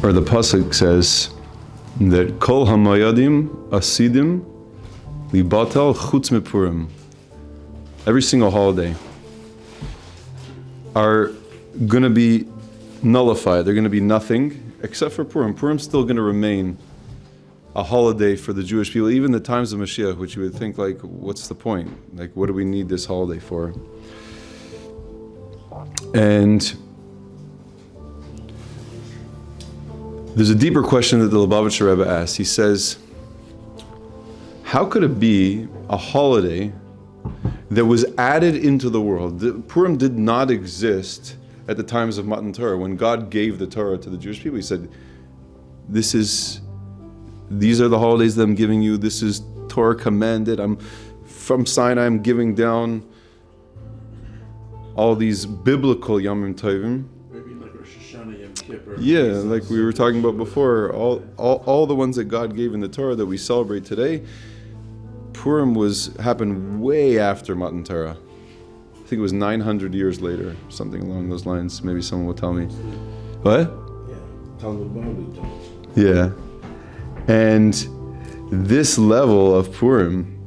or the pasuk says that kol hamayadim asidim libatal chutz mipurim. Every single holiday are going to be nullified. They're going to be nothing except for Purim. Purim's still going to remain a holiday for the Jewish people, even the times of Mashiach, which you would think, like, what's the point? Like, what do we need this holiday for? And there's a deeper question that the Lubavitcher Rebbe asks. He says, how could it be a holiday that was added into the world? Purim did not exist at the times of Matan Torah. When God gave the Torah to the Jewish people, he said, these are the holidays that I'm giving you. This is Torah commanded. From Sinai, I'm giving down all these biblical Yomim Tovim. Maybe like Rosh Hashanah, Yom Kippur. Yeah, like we were talking about before, all the ones that God gave in the Torah that we celebrate today. Purim happened way after Matan Torah. I think it was 900 years later, something along those lines. Maybe someone will tell me. What? Yeah, Talmud Bavli told us. Yeah. And this level of Purim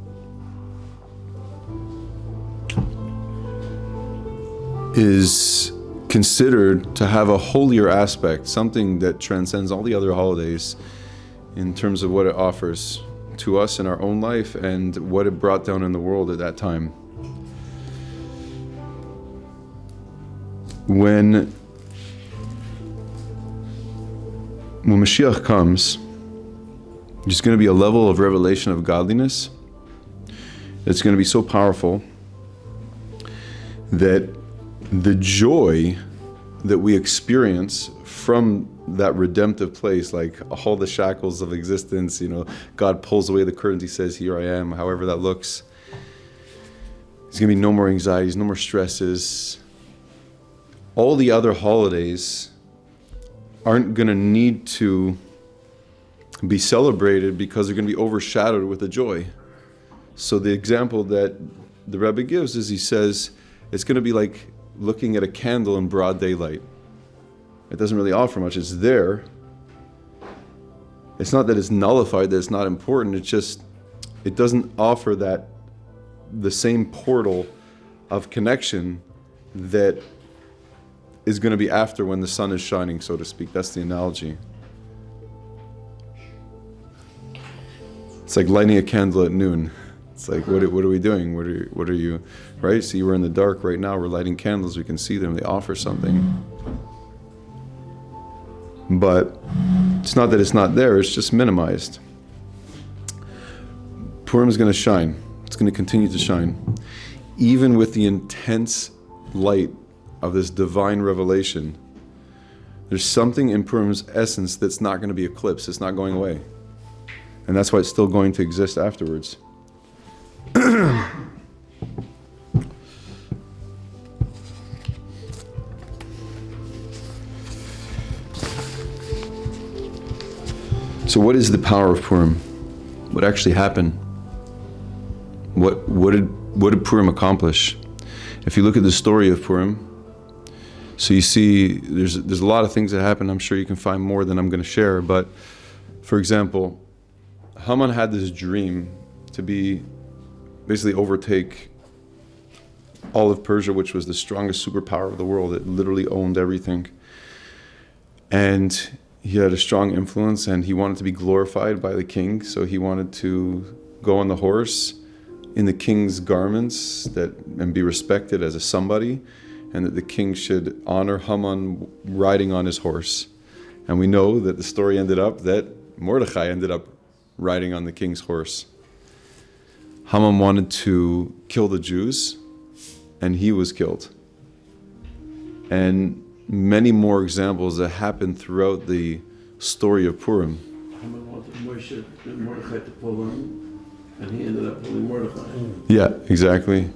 is considered to have a holier aspect, something that transcends all the other holidays in terms of what it offers to us in our own life and what it brought down in the world at that time. When Mashiach comes, there's going to be a level of revelation of godliness that's going to be so powerful that the joy that we experience from that redemptive place, like all the shackles of existence, God pulls away the curtains, he says, here I am, however that looks. There's going to be no more anxieties, no more stresses. All the other holidays aren't going to need to be celebrated because they're going to be overshadowed with the joy. So the example that the Rebbe gives is, he says, it's going to be like looking at a candle in broad daylight. It doesn't really offer much. It's there. It's not that it's nullified, that it's not important. It's just, it doesn't offer the same portal of connection that is going to be after when the sun is shining, so to speak. That's the analogy. It's like lighting a candle at noon. It's like, what are we doing? What are you, right? See, we're in the dark right now. We're lighting candles. We can see them. They offer something. But it's not that it's not there. It's just minimized. Purim is going to shine. It's going to continue to shine. Even with the intense light of this divine revelation, there's something in Purim's essence that's not going to be eclipsed. It's not going away. And that's why it's still going to exist afterwards. So what is the power of Purim? What actually happened? What did Purim accomplish? If you look at the story of Purim, so you see there's a lot of things that happen. I'm sure you can find more than I'm going to share. But for example, Haman had this dream to basically overtake all of Persia, which was the strongest superpower of the world. It literally owned everything. And he had a strong influence, and he wanted to be glorified by the king. So he wanted to go on the horse in the king's garments and be respected as a somebody, and that the king should honor Haman riding on his horse. And we know that the story ended up that Mordechai ended up riding on the king's horse. Haman wanted to kill the Jews, and he was killed. And many more examples that happened throughout the story of Purim. Haman wanted Mordechai to pull him, and he ended up pulling Mordechai. Yeah, exactly.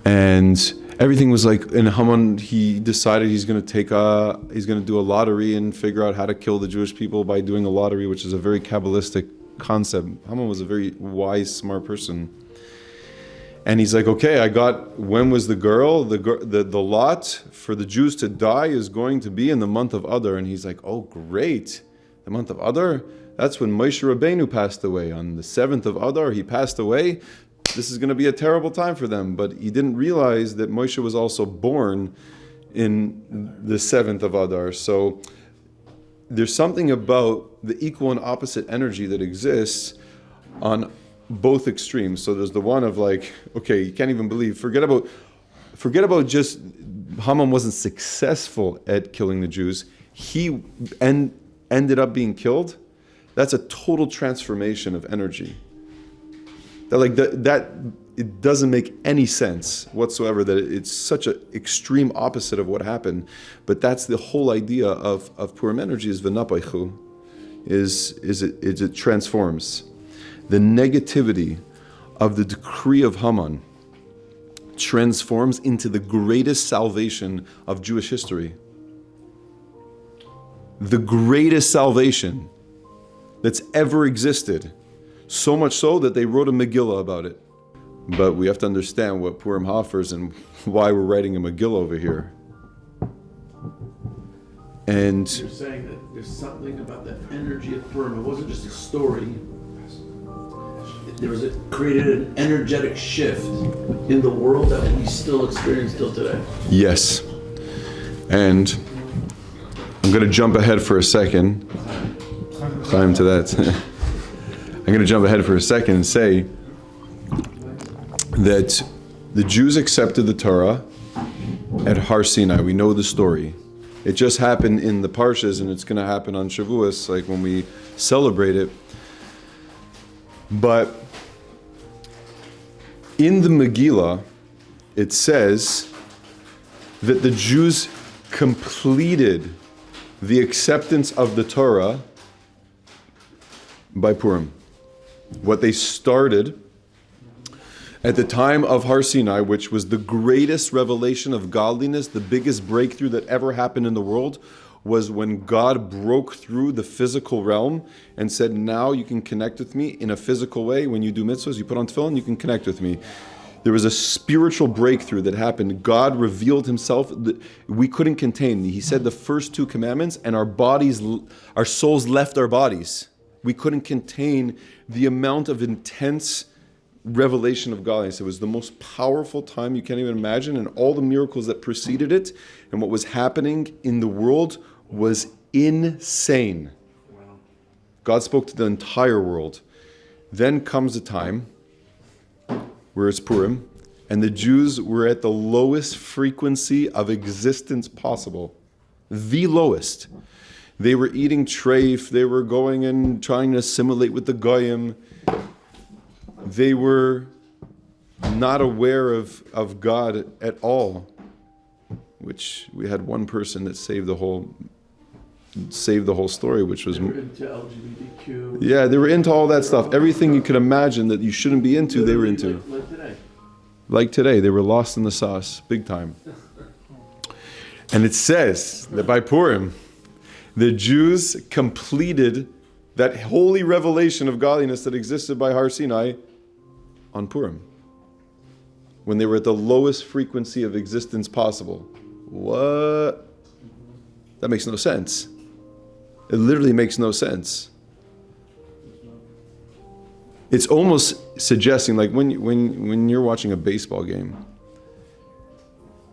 And everything was like, and Haman, he decided he's going to do a lottery and figure out how to kill the Jewish people by doing a lottery, which is a very Kabbalistic concept. Haman was a very wise, smart person. And he's like, okay, when was the girl? The lot for the Jews to die is going to be in the month of Adar. And he's like, oh, great. The month of Adar? That's when Moshe Rabbeinu passed away. On the 7th of Adar, he passed away. This is going to be a terrible time for them. But he didn't realize that Moshe was also born in the 7th of Adar. So there's something about the equal and opposite energy that exists on both extremes. So there's the one of like, okay, you can't even believe, forget about just Haman wasn't successful at killing the Jews. He ended up being killed. That's a total transformation of energy. That it doesn't make any sense whatsoever, that it's such an extreme opposite of what happened. But that's the whole idea of Purim energy is v'napaychu, it transforms. The negativity of the decree of Haman transforms into the greatest salvation of Jewish history. The greatest salvation that's ever existed. So much so that they wrote a Megillah about it. But we have to understand what Purim offers and why we're writing a Megillah over here. And You're saying that there's something about the energy of Purim. It wasn't just a story. Created an energetic shift in the world that we still experience till today. yes. And I'm going to jump ahead for a second. Climb to that. I'm going to jump ahead for a second and say that the Jews accepted the Torah at Har Sinai. We know the story. It just happened in the Parshas, and it's going to happen on Shavuos, like when we celebrate it. But in the Megillah, it says that the Jews completed the acceptance of the Torah by Purim. What they started at the time of Har Sinai, which was the greatest revelation of godliness, the biggest breakthrough that ever happened in the world, was when God broke through the physical realm and said, now you can connect with me in a physical way. When you do mitzvahs, you put on tefillin, you can connect with me. There was a spiritual breakthrough that happened. God revealed himself that we couldn't contain. He said the first 2 commandments, and our souls left our bodies. We couldn't contain the amount of intense revelation of godliness. It was the most powerful time you can't even imagine, and all the miracles that preceded it and what was happening in the world was insane. Wow. God spoke to the entire world. Then comes a time where it's Purim, and the Jews were at the lowest frequency of existence possible. The lowest. They were eating treif, they were going and trying to assimilate with the Goyim. They were not aware of God at all, which we had one person that saved the whole story, which was... They were into LGBTQ. Yeah, they were into all that stuff. Everything you could imagine that you shouldn't be into, they were into. Like today. Like today, they were lost in the sauce, big time. And it says that by Purim, the Jews completed that holy revelation of godliness that existed by Har Sinai on Purim, when they were at the lowest frequency of existence possible. What? That makes no sense. It literally makes no sense. It's almost suggesting, like when you're watching a baseball game,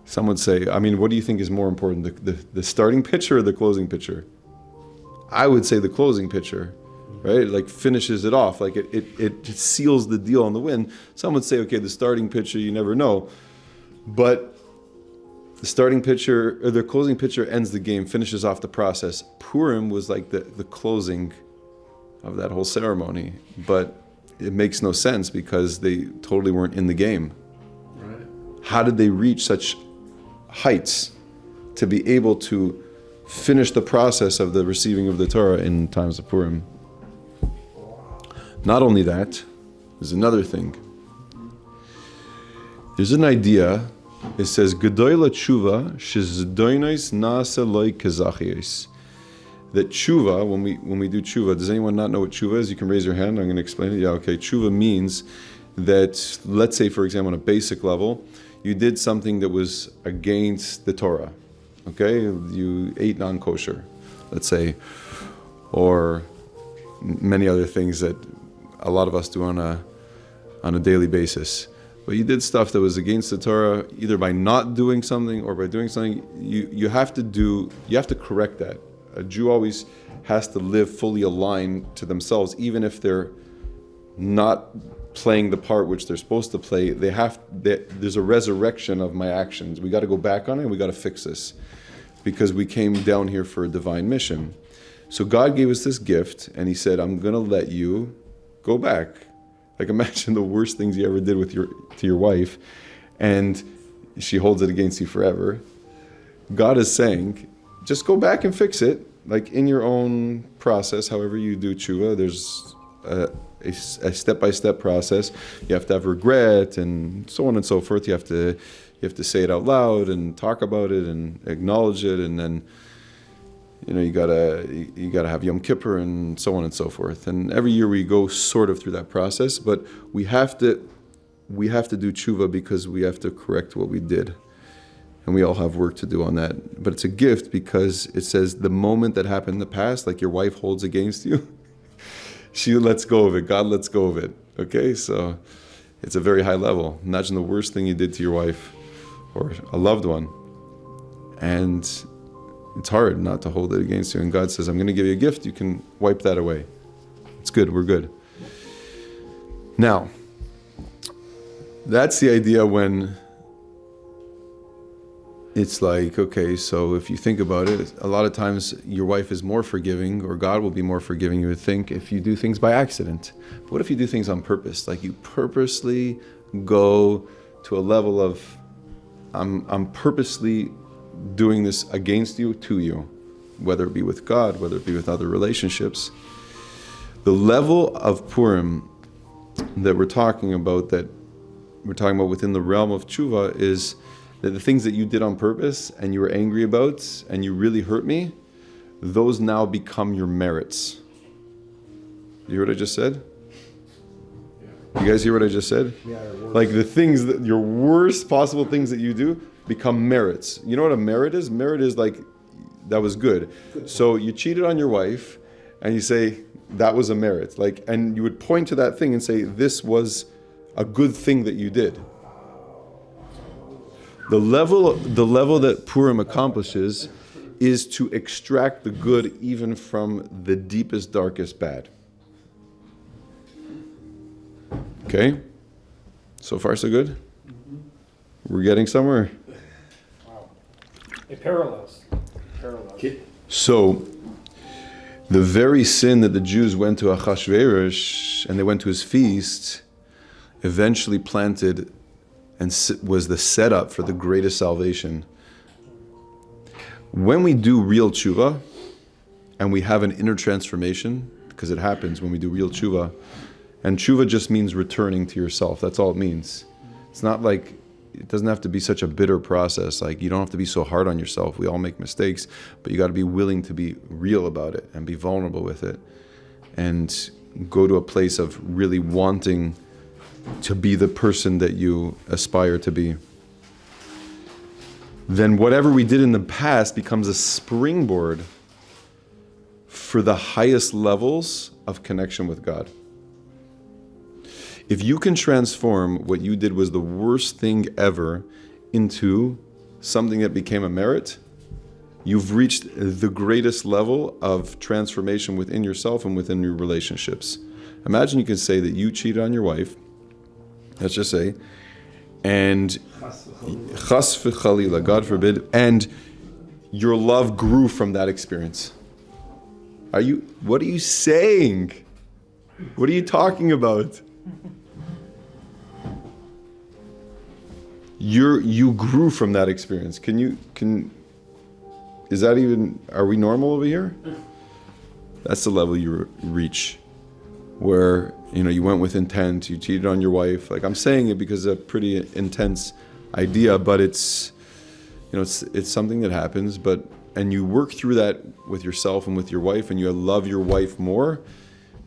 some would say, I mean, what do you think is more important, the starting pitcher or the closing pitcher? I would say the closing pitcher, right? Like finishes it off, like it seals the deal on the win. Some would say, okay, the starting pitcher, you never know. But the starting pitcher or the closing pitcher ends the game, finishes off the process. Purim was like the closing of that whole ceremony. But it makes no sense because they totally weren't in the game. Right. How did they reach such heights to be able to finish the process of the receiving of the Torah in times of Purim? Not only that, there's another thing. There's an idea. It says, "Gedoyla tshuva shezdoinais nasa loy kazachiyos." That tshuva, when we do tshuva, does anyone not know what tshuva is? You can raise your hand. I'm going to explain it. Yeah, okay. Tshuva means that, let's say, for example, on a basic level, you did something that was against the Torah. Okay, you ate non-kosher, let's say, or many other things that a lot of us do on a daily basis. But you did stuff that was against the Torah, either by not doing something or by doing something. You have to correct that. A Jew always has to live fully aligned to themselves, even if they're not playing the part which they're supposed to play. There's a resurrection of my actions. We got to go back on it and we got to fix this, because we came down here for a divine mission. So God gave us this gift and he said, I'm going to let you go back. Like, imagine the worst things you ever did to your wife, and she holds it against you forever. God is saying, just go back and fix it, like in your own process, however you do tshuva. There's a step-by-step process. You have to have regret and so on and so forth. You have to say it out loud and talk about it and acknowledge it, and then you gotta have Yom Kippur and so on and so forth. And every year we go sort of through that process, but we have to do tshuva because we have to correct what we did. And we all have work to do on that. But it's a gift because it says the moment that happened in the past, like your wife holds against you, she lets go of it. God lets go of it. Okay? So it's a very high level. Imagine the worst thing you did to your wife or a loved one. And it's hard not to hold it against you. And God says, I'm going to give you a gift. You can wipe that away. It's good. We're good. Now, that's the idea when it's like, okay, so if you think about it, a lot of times your wife is more forgiving, or God will be more forgiving, you would think, if you do things by accident. But what if you do things on purpose? Like you purposely go to a level of, I'm purposely doing this against you, to you, whether it be with God, whether it be with other relationships. The level of Purim that we're talking about within the realm of tshuva is that the things that you did on purpose and you were angry about and you really hurt me, those now become your merits. You hear what I just said? You guys hear what I just said? Yeah, like the things your worst possible things that you do become merits. You know what a merit is? Merit is like, that was good. So you cheated on your wife and you say, that was a merit. Like, and you would point to that thing and say, this was a good thing that you did. The level that Purim accomplishes is to extract the good even from the deepest, darkest bad. Okay? So far, so good? We're getting somewhere? Wow. It parallels. So, the very sin that the Jews went to Achashverosh and they went to his feast eventually planted and was the setup for the greatest salvation. When we do real tshuva and we have an inner transformation, because it happens when we do real tshuva, and tshuva just means returning to yourself. That's all it means. It's not like, it doesn't have to be such a bitter process. Like, you don't have to be so hard on yourself. We all make mistakes, but you got to be willing to be real about it and be vulnerable with it and go to a place of really wanting to be the person that you aspire to be. Then whatever we did in the past becomes a springboard for the highest levels of connection with God. If you can transform what you did was the worst thing ever into something that became a merit, you've reached the greatest level of transformation within yourself and within your relationships. Imagine you can say that you cheated on your wife, let's just say, and chas v'chalila, God forbid, and your love grew from that experience. What are you saying? What are you talking about? You grew from that experience. Is that even, are we normal over here? That's the level you reach, where you went with intent, you cheated on your wife. Like, I'm saying it because it's a pretty intense idea, but it's something that happens, and you work through that with yourself and with your wife, and you love your wife more.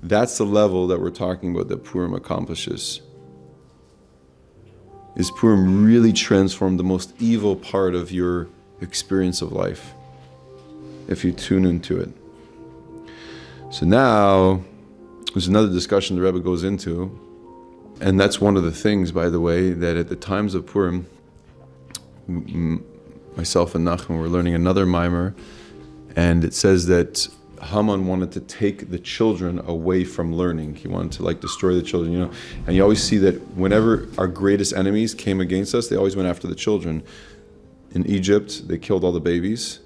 That's the level that we're talking about that Purim accomplishes. is Purim really transformed the most evil part of your experience of life, if you tune into it. So now, there's another discussion the Rebbe goes into, and that's one of the things, by the way, that at the times of Purim, myself and Nachman were learning another mimer, and it says that Haman wanted to take the children away from learning. He wanted to destroy the children, And you always see that whenever our greatest enemies came against us, they always went after the children. In Egypt, they killed all the babies.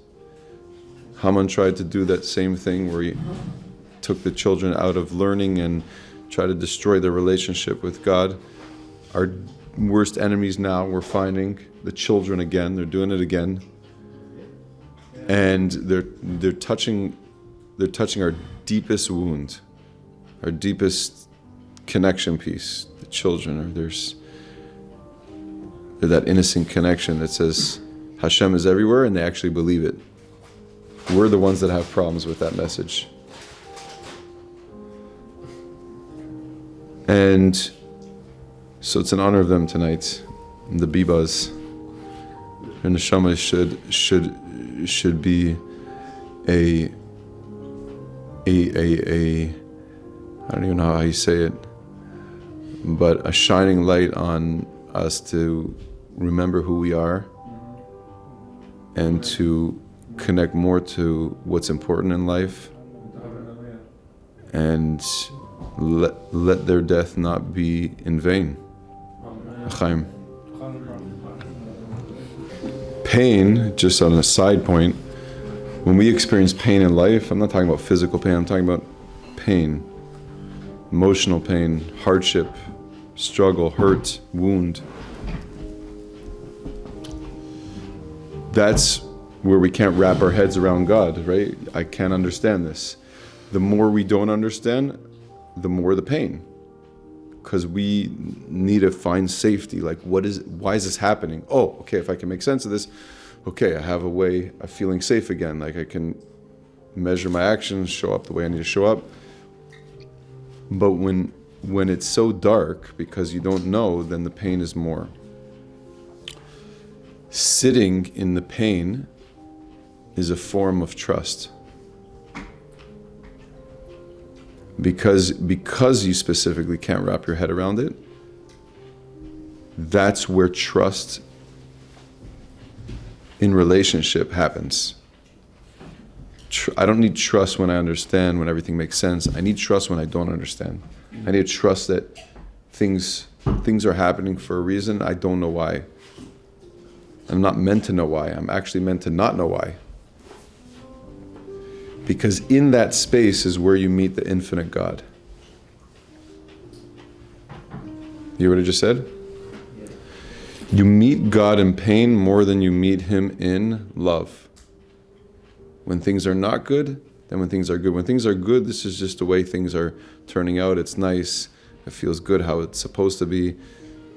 Haman tried to do that same thing where he took the children out of learning and tried to destroy their relationship with God. Our worst enemies now, we're finding the children again. They're doing it again. And they're touching our deepest wound, our deepest connection piece. The children, they're that innocent connection that says Hashem is everywhere, and they actually believe it. We're the ones that have problems with that message. And so it's an honor of them tonight, the Bibas. And the Neshama should be a I don't even know how you say it, but a shining light on us to remember who we are and to connect more to what's important in life, and let their death not be in vain. Chaim. Pain, just on a side point, when we experience pain in life, I'm not talking about physical pain, I'm talking about pain, emotional pain, hardship, struggle, hurt, wound. That's where we can't wrap our heads around God, right? I can't understand this. The more we don't understand, the more the pain. Because we need to find safety. Why is this happening? Oh, okay, if I can make sense of this, okay, I have a way of feeling safe again. I can measure my actions, show up the way I need to show up. But when it's so dark, because you don't know, then the pain is more. Sitting in the pain is a form of trust. Because you specifically can't wrap your head around it, that's where trust in relationship happens. I don't need trust when I understand, when everything makes sense. I need trust when I don't understand. I need to trust that things are happening for a reason. I don't know why. I'm not meant to know why. I'm actually meant to not know why. Because in that space is where you meet the infinite God. You hear what I just said? You meet God in pain more than you meet Him in love. When things are not good, then when things are good. When things are good, this is just the way things are turning out. It's nice. It feels good how it's supposed to be.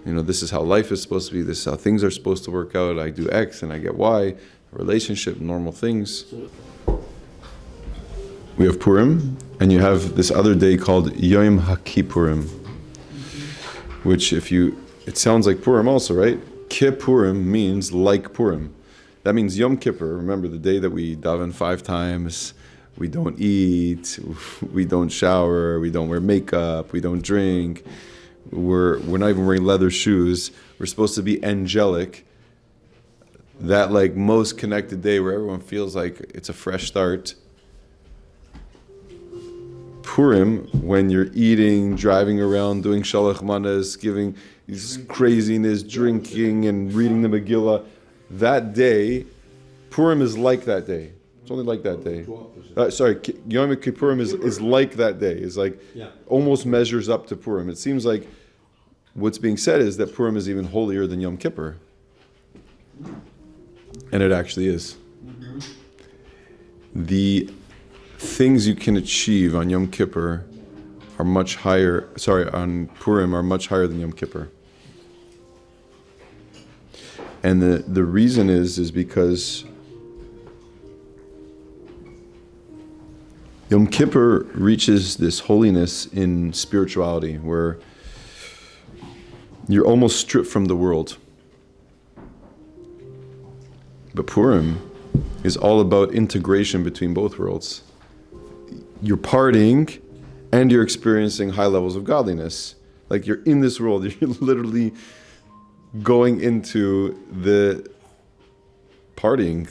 This is how life is supposed to be. This is how things are supposed to work out. I do X and I get Y. A relationship, normal things. We have Purim, and you have this other day called Yom HaKippurim, which it sounds like Purim also, right? Kippurim means like Purim. That means Yom Kippur, remember the day that we daven 5 times, we don't eat, we don't shower, we don't wear makeup, we don't drink, we're not even wearing leather shoes, we're supposed to be angelic. That most connected day where everyone feels like it's a fresh start. Purim, when you're eating, driving around, doing shalach manas, giving this craziness, drinking and reading the Megillah, that day, Purim is like that day. It's only like that day. Yom Kippurim is like that day. It's almost measures up to Purim. It seems like what's being said is that Purim is even holier than Yom Kippur. And it actually is. The things you can achieve on Yom Kippur are much higher, on Purim are much higher than Yom Kippur. And the reason is because Yom Kippur reaches this holiness in spirituality where you're almost stripped from the world. But Purim is all about integration between both worlds. You're partying and you're experiencing high levels of godliness. Like you're in this world, you're literally going into the partying,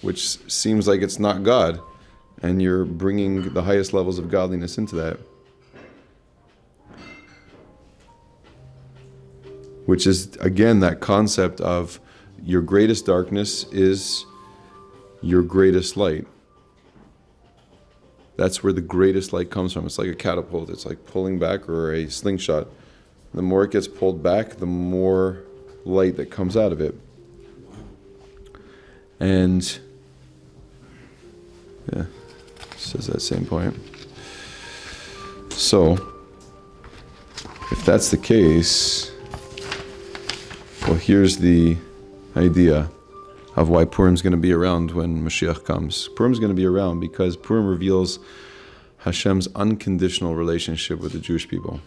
which seems like it's not God, and you're bringing the highest levels of godliness into that. Which is, again, that concept of your greatest darkness is your greatest light. That's where the greatest light comes from. It's like a catapult. It's like pulling back, or a slingshot. The more it gets pulled back, the more light that comes out of it. And yeah, says that same point. So, if that's the case, well, here's the idea of why Purim's going to be around when Mashiach comes. Purim's going to be around because Purim reveals Hashem's unconditional relationship with the Jewish people.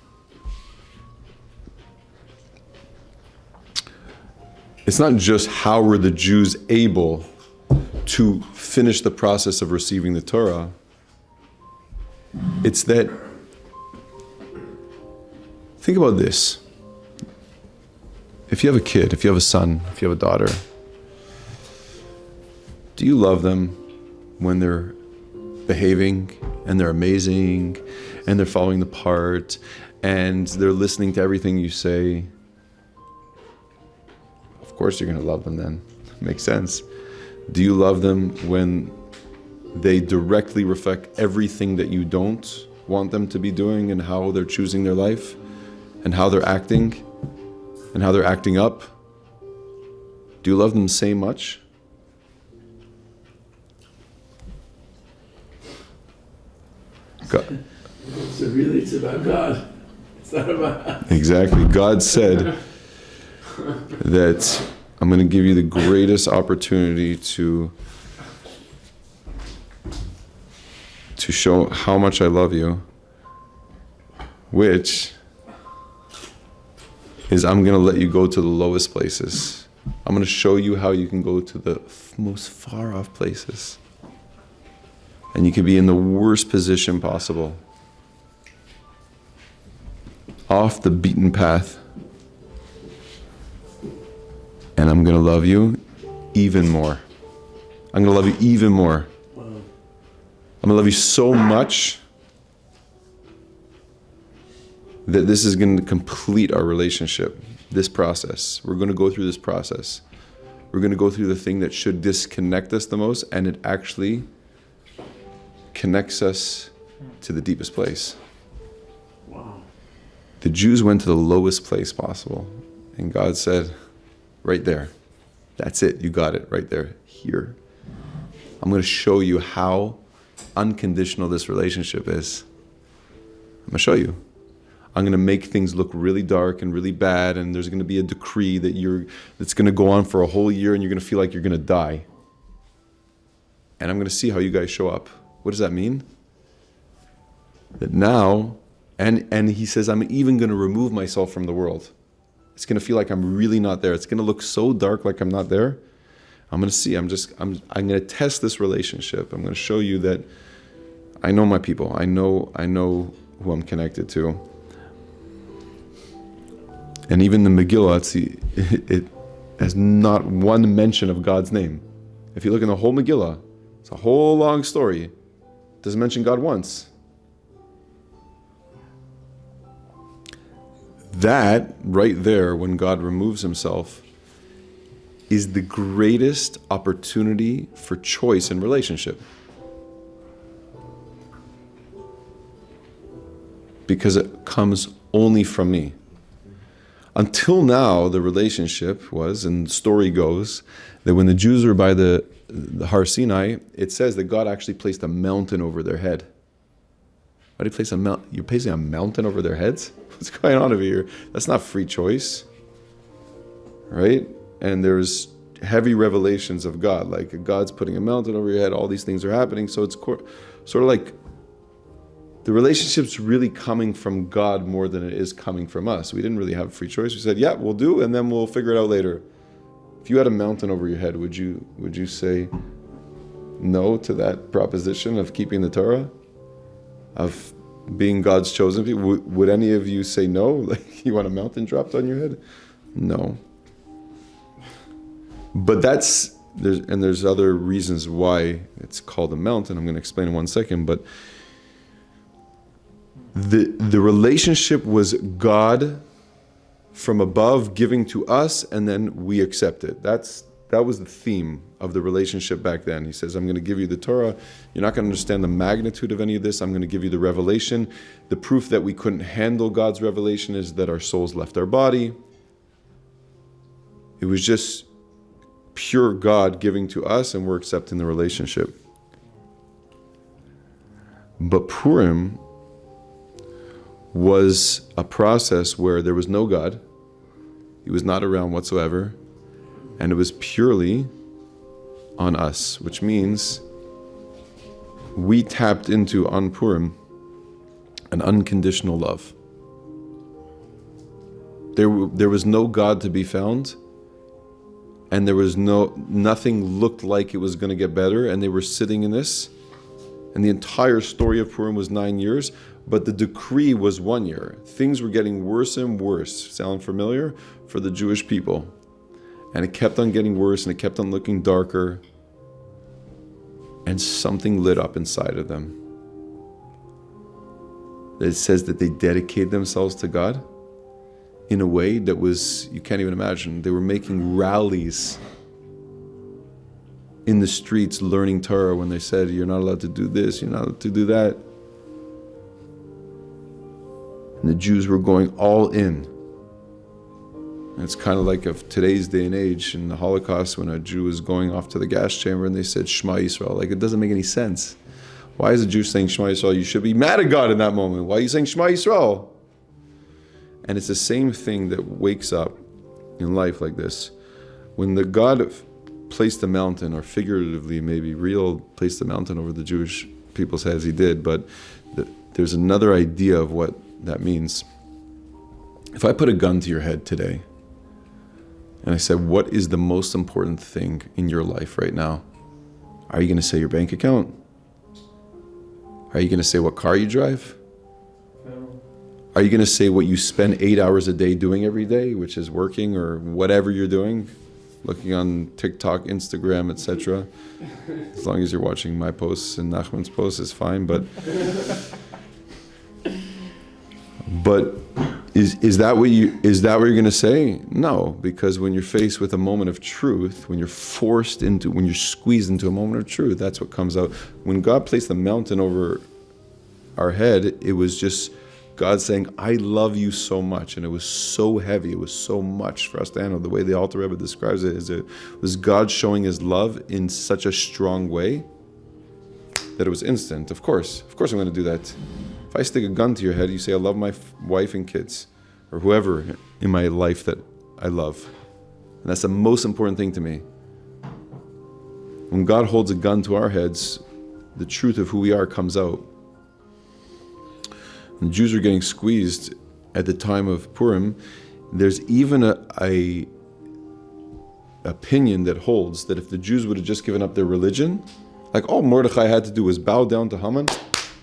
It's not just how were the Jews able to finish the process of receiving the Torah. It's that, think about this. If you have a kid, if you have a son, if you have a daughter, do you love them when they're behaving and they're amazing and they're following the part and they're listening to everything you say? Of course you're going to love them then. Makes sense. Do you love them when they directly reflect everything that you don't want them to be doing, and how they're choosing their life and how they're acting and how they're acting up? Do you love them the same much? God. So really it's about God. It's not about... Exactly. God said that I'm going to give you the greatest opportunity to show how much I love you, which is I'm going to let you go to the lowest places. I'm going to show you how you can go to the most far off places. And you can be in the worst position possible, off the beaten path. And I'm going to love you even more. I'm going to love you even more. I'm going to love you so much that this is going to complete our relationship, this process. We're going to go through this process. We're going to go through the thing that should disconnect us the most, and it actually connects us to the deepest place. Wow. The Jews went to the lowest place possible, and God said, right there, that's it, you got it, right there, here. I'm going to show you how unconditional this relationship is. I'm going to show you. I'm going to make things look really dark and really bad, and there's going to be a decree that's going to go on for a whole year, and you're going to feel like you're going to die. And I'm going to see how you guys show up. What does that mean? That now, and he says, I'm even going to remove myself from the world. It's going to feel like I'm really not there. It's going to look so dark like I'm not there. I'm going to see. I'm going to test this relationship. I'm going to show you that I know my people. I know who I'm connected to. And even the Megillah, it has not one mention of God's name. If you look in the whole Megillah, it's a whole long story. It doesn't mention God once. That right there, when God removes himself, is the greatest opportunity for choice in relationship. Because it comes only from me. Until now, the relationship was, and the story goes, that when the Jews were by the Har Sinai, it says that God actually placed a mountain over their head. Why do you place a mountain? You're placing a mountain over their heads? What's going on over here? That's not free choice, right? And there's heavy revelations of God, like God's putting a mountain over your head. All these things are happening. So it's sort of like the relationship's really coming from God more than it is coming from us. We didn't really have a free choice. We said, yeah, we'll do, and then we'll figure it out later. If you had a mountain over your head, would you say no to that proposition of keeping the Torah, of being God's chosen people? Would any of you say no? Like, you want a mountain dropped on your head? No. But there's other reasons why it's called a mountain. I'm going to explain in 1 second. But the relationship was God from above giving to us, and then we accept it. That was the theme of the relationship back then. He says, I'm going to give you the Torah. You're not going to understand the magnitude of any of this. I'm going to give you the revelation. The proof that we couldn't handle God's revelation is that our souls left our body. It was just pure God giving to us, and we're accepting the relationship. But Purim was a process where there was no God. He was not around whatsoever. And it was purely on us, which means we tapped into, on Purim, an unconditional love. There was no God to be found, and there was nothing looked like it was going to get better, and they were sitting in this, and the entire story of Purim was 9 years, but the decree was 1 year. Things were getting worse and worse. Sound familiar? For the Jewish people. And it kept on getting worse, and it kept on looking darker, and something lit up inside of them. It says that they dedicated themselves to God in a way that was, you can't even imagine. They were making rallies in the streets learning Torah when they said, you're not allowed to do this, you're not allowed to do that. And the Jews were going all in. And it's kind of like of today's day and age in the Holocaust when a Jew was going off to the gas chamber and they said Shema Yisrael. Like, it doesn't make any sense. Why is a Jew saying Shema Yisrael? You should be mad at God in that moment. Why are you saying Shema Yisrael? And it's the same thing that wakes up in life like this. When the God placed a mountain, or figuratively maybe real, placed a mountain over the Jewish people's heads, he did, but there's another idea of what that means. If I put a gun to your head today, and I said, what is the most important thing in your life right now? Are you going to say your bank account? Are you going to say what car you drive? Are you going to say what you spend 8 hours a day doing every day, which is working or whatever you're doing, looking on TikTok, Instagram, etc.? As long as you're watching my posts and Nachman's posts, is fine. But is that what you're going to say? No, because when you're faced with a moment of truth, when you're squeezed into a moment of truth, that's what comes out. When God placed the mountain over our head, it was just God saying, I love you so much. And it was so heavy, it was so much for us to handle. The way the Alter Rebbe describes it is, it was God showing his love in such a strong way that it was instant. Of course I'm going to do that. If I stick a gun to your head, you say, I love my wife and kids, or whoever in my life that I love. And that's the most important thing to me. When God holds a gun to our heads, the truth of who we are comes out. And the Jews are getting squeezed at the time of Purim. There's even a opinion that holds that if the Jews would have just given up their religion, like all Mordechai had to do was bow down to Haman,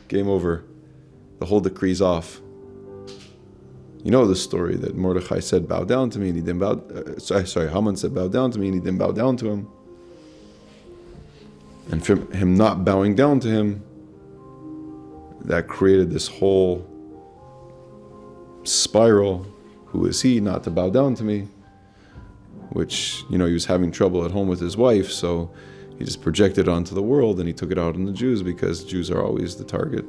game over. The whole decree's off. You know the story that Mordechai said, bow down to me, and he didn't bow. Haman said, bow down to me, and he didn't bow down to him. And from him not bowing down to him, that created this whole spiral. Who is he not to bow down to me? Which, he was having trouble at home with his wife, so he just projected it onto the world, and he took it out on the Jews, because Jews are always the target.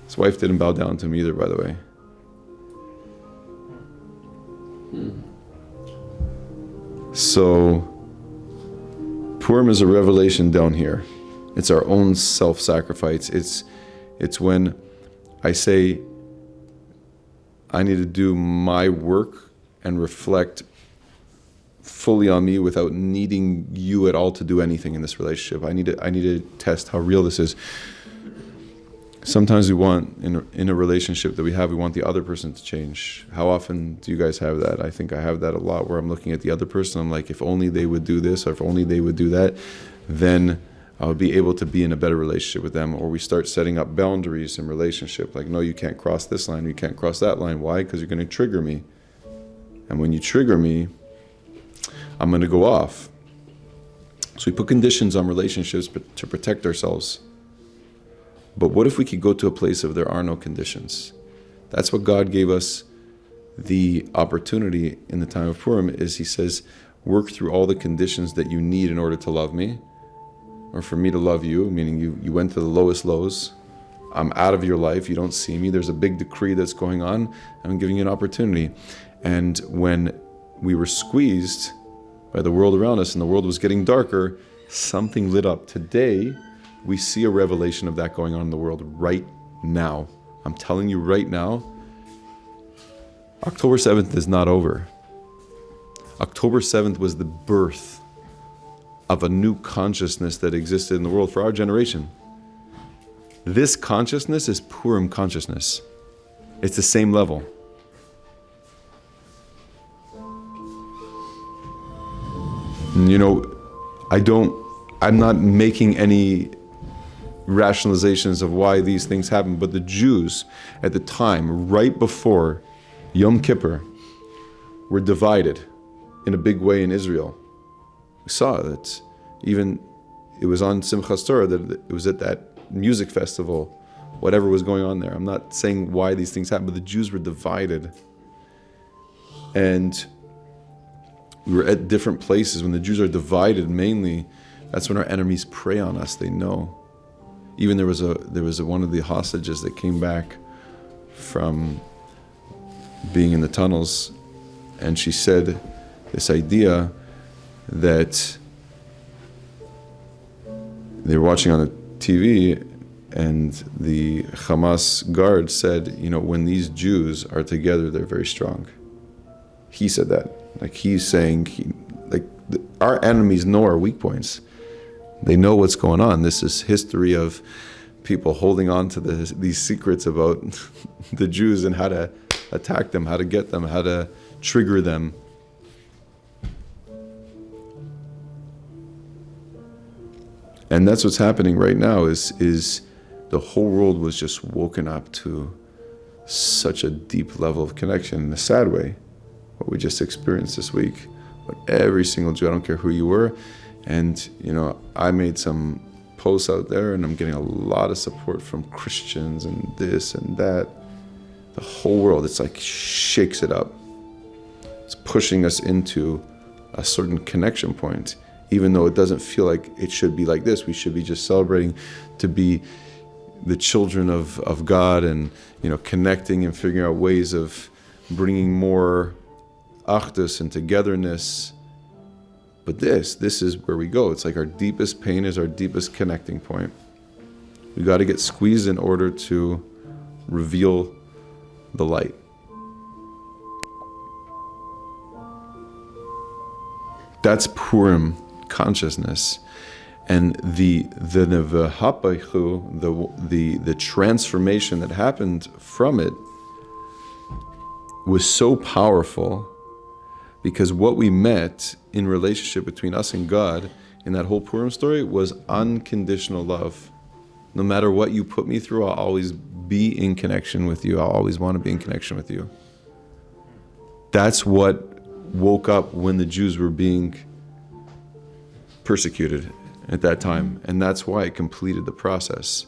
His wife didn't bow down to him either, by the way. So, Purim is a revelation down here. It's our own self-sacrifice. It's when I say, I need to do my work and reflect fully on me without needing you at all to do anything in this relationship. I need to test how real this is. Sometimes we want, in a relationship that we have, we want the other person to change. How often do you guys have that? I think I have that a lot, where I'm looking at the other person, I'm like, if only they would do this, or if only they would do that, then I would be able to be in a better relationship with them. Or we start setting up boundaries in relationship, like, no, you can't cross this line, you can't cross that line. Why? Because you're going to trigger me. And when you trigger me, I'm going to go off. So we put conditions on relationships to protect ourselves. But what if we could go to a place of there are no conditions? That's what God gave us the opportunity in the time of Purim, is he says, work through all the conditions that you need in order to love me, or for me to love you, meaning you went to the lowest lows. I'm out of your life. You don't see me. There's a big decree that's going on. I'm giving you an opportunity. And when we were squeezed by the world around us and the world was getting darker, something lit up. Today, we see a revelation of that going on in the world right now. I'm telling you right now, October 7th is not over. October 7th was the birth of a new consciousness that existed in the world for our generation. This consciousness is Purim consciousness. It's the same level. And I'm not making any rationalizations of why these things happen, but the Jews at the time, right before Yom Kippur, were divided in a big way in Israel. We saw that even it was on Simchas Torah, that it was at that music festival, whatever was going on there. I'm not saying why these things happened, but the Jews were divided. And we were at different places. When the Jews are divided, mainly, that's when our enemies prey on us. They know. Even there was one of the hostages that came back from being in the tunnels, and she said this idea that they were watching on the TV, and the Hamas guard said, when these Jews are together, they're very strong. He said that. Like, he's saying, our enemies know our weak points. They know what's going on. This is history of people holding on to these secrets about the Jews and how to attack them, how to get them, how to trigger them. And that's what's happening right now, is the whole world was just woken up to such a deep level of connection in a sad way. What we just experienced this week. But every single Jew, I don't care who you were. And, I made some posts out there, and I'm getting a lot of support from Christians and this and that. The whole world, it's like shakes it up. It's pushing us into a certain connection point, even though it doesn't feel like it should be like this. We should be just celebrating to be the children of God, and, connecting and figuring out ways of bringing more achdus and togetherness. But this is where we go. It's like our deepest pain is our deepest connecting point. We got to get squeezed in order to reveal the light. That's Purim consciousness. And the transformation that happened from it was so powerful, because what we met in relationship between us and God in that whole Purim story was unconditional love. No matter what you put me through, I'll always be in connection with you. I'll always want to be in connection with you. That's what woke up when the Jews were being persecuted at that time. And that's why it completed the process.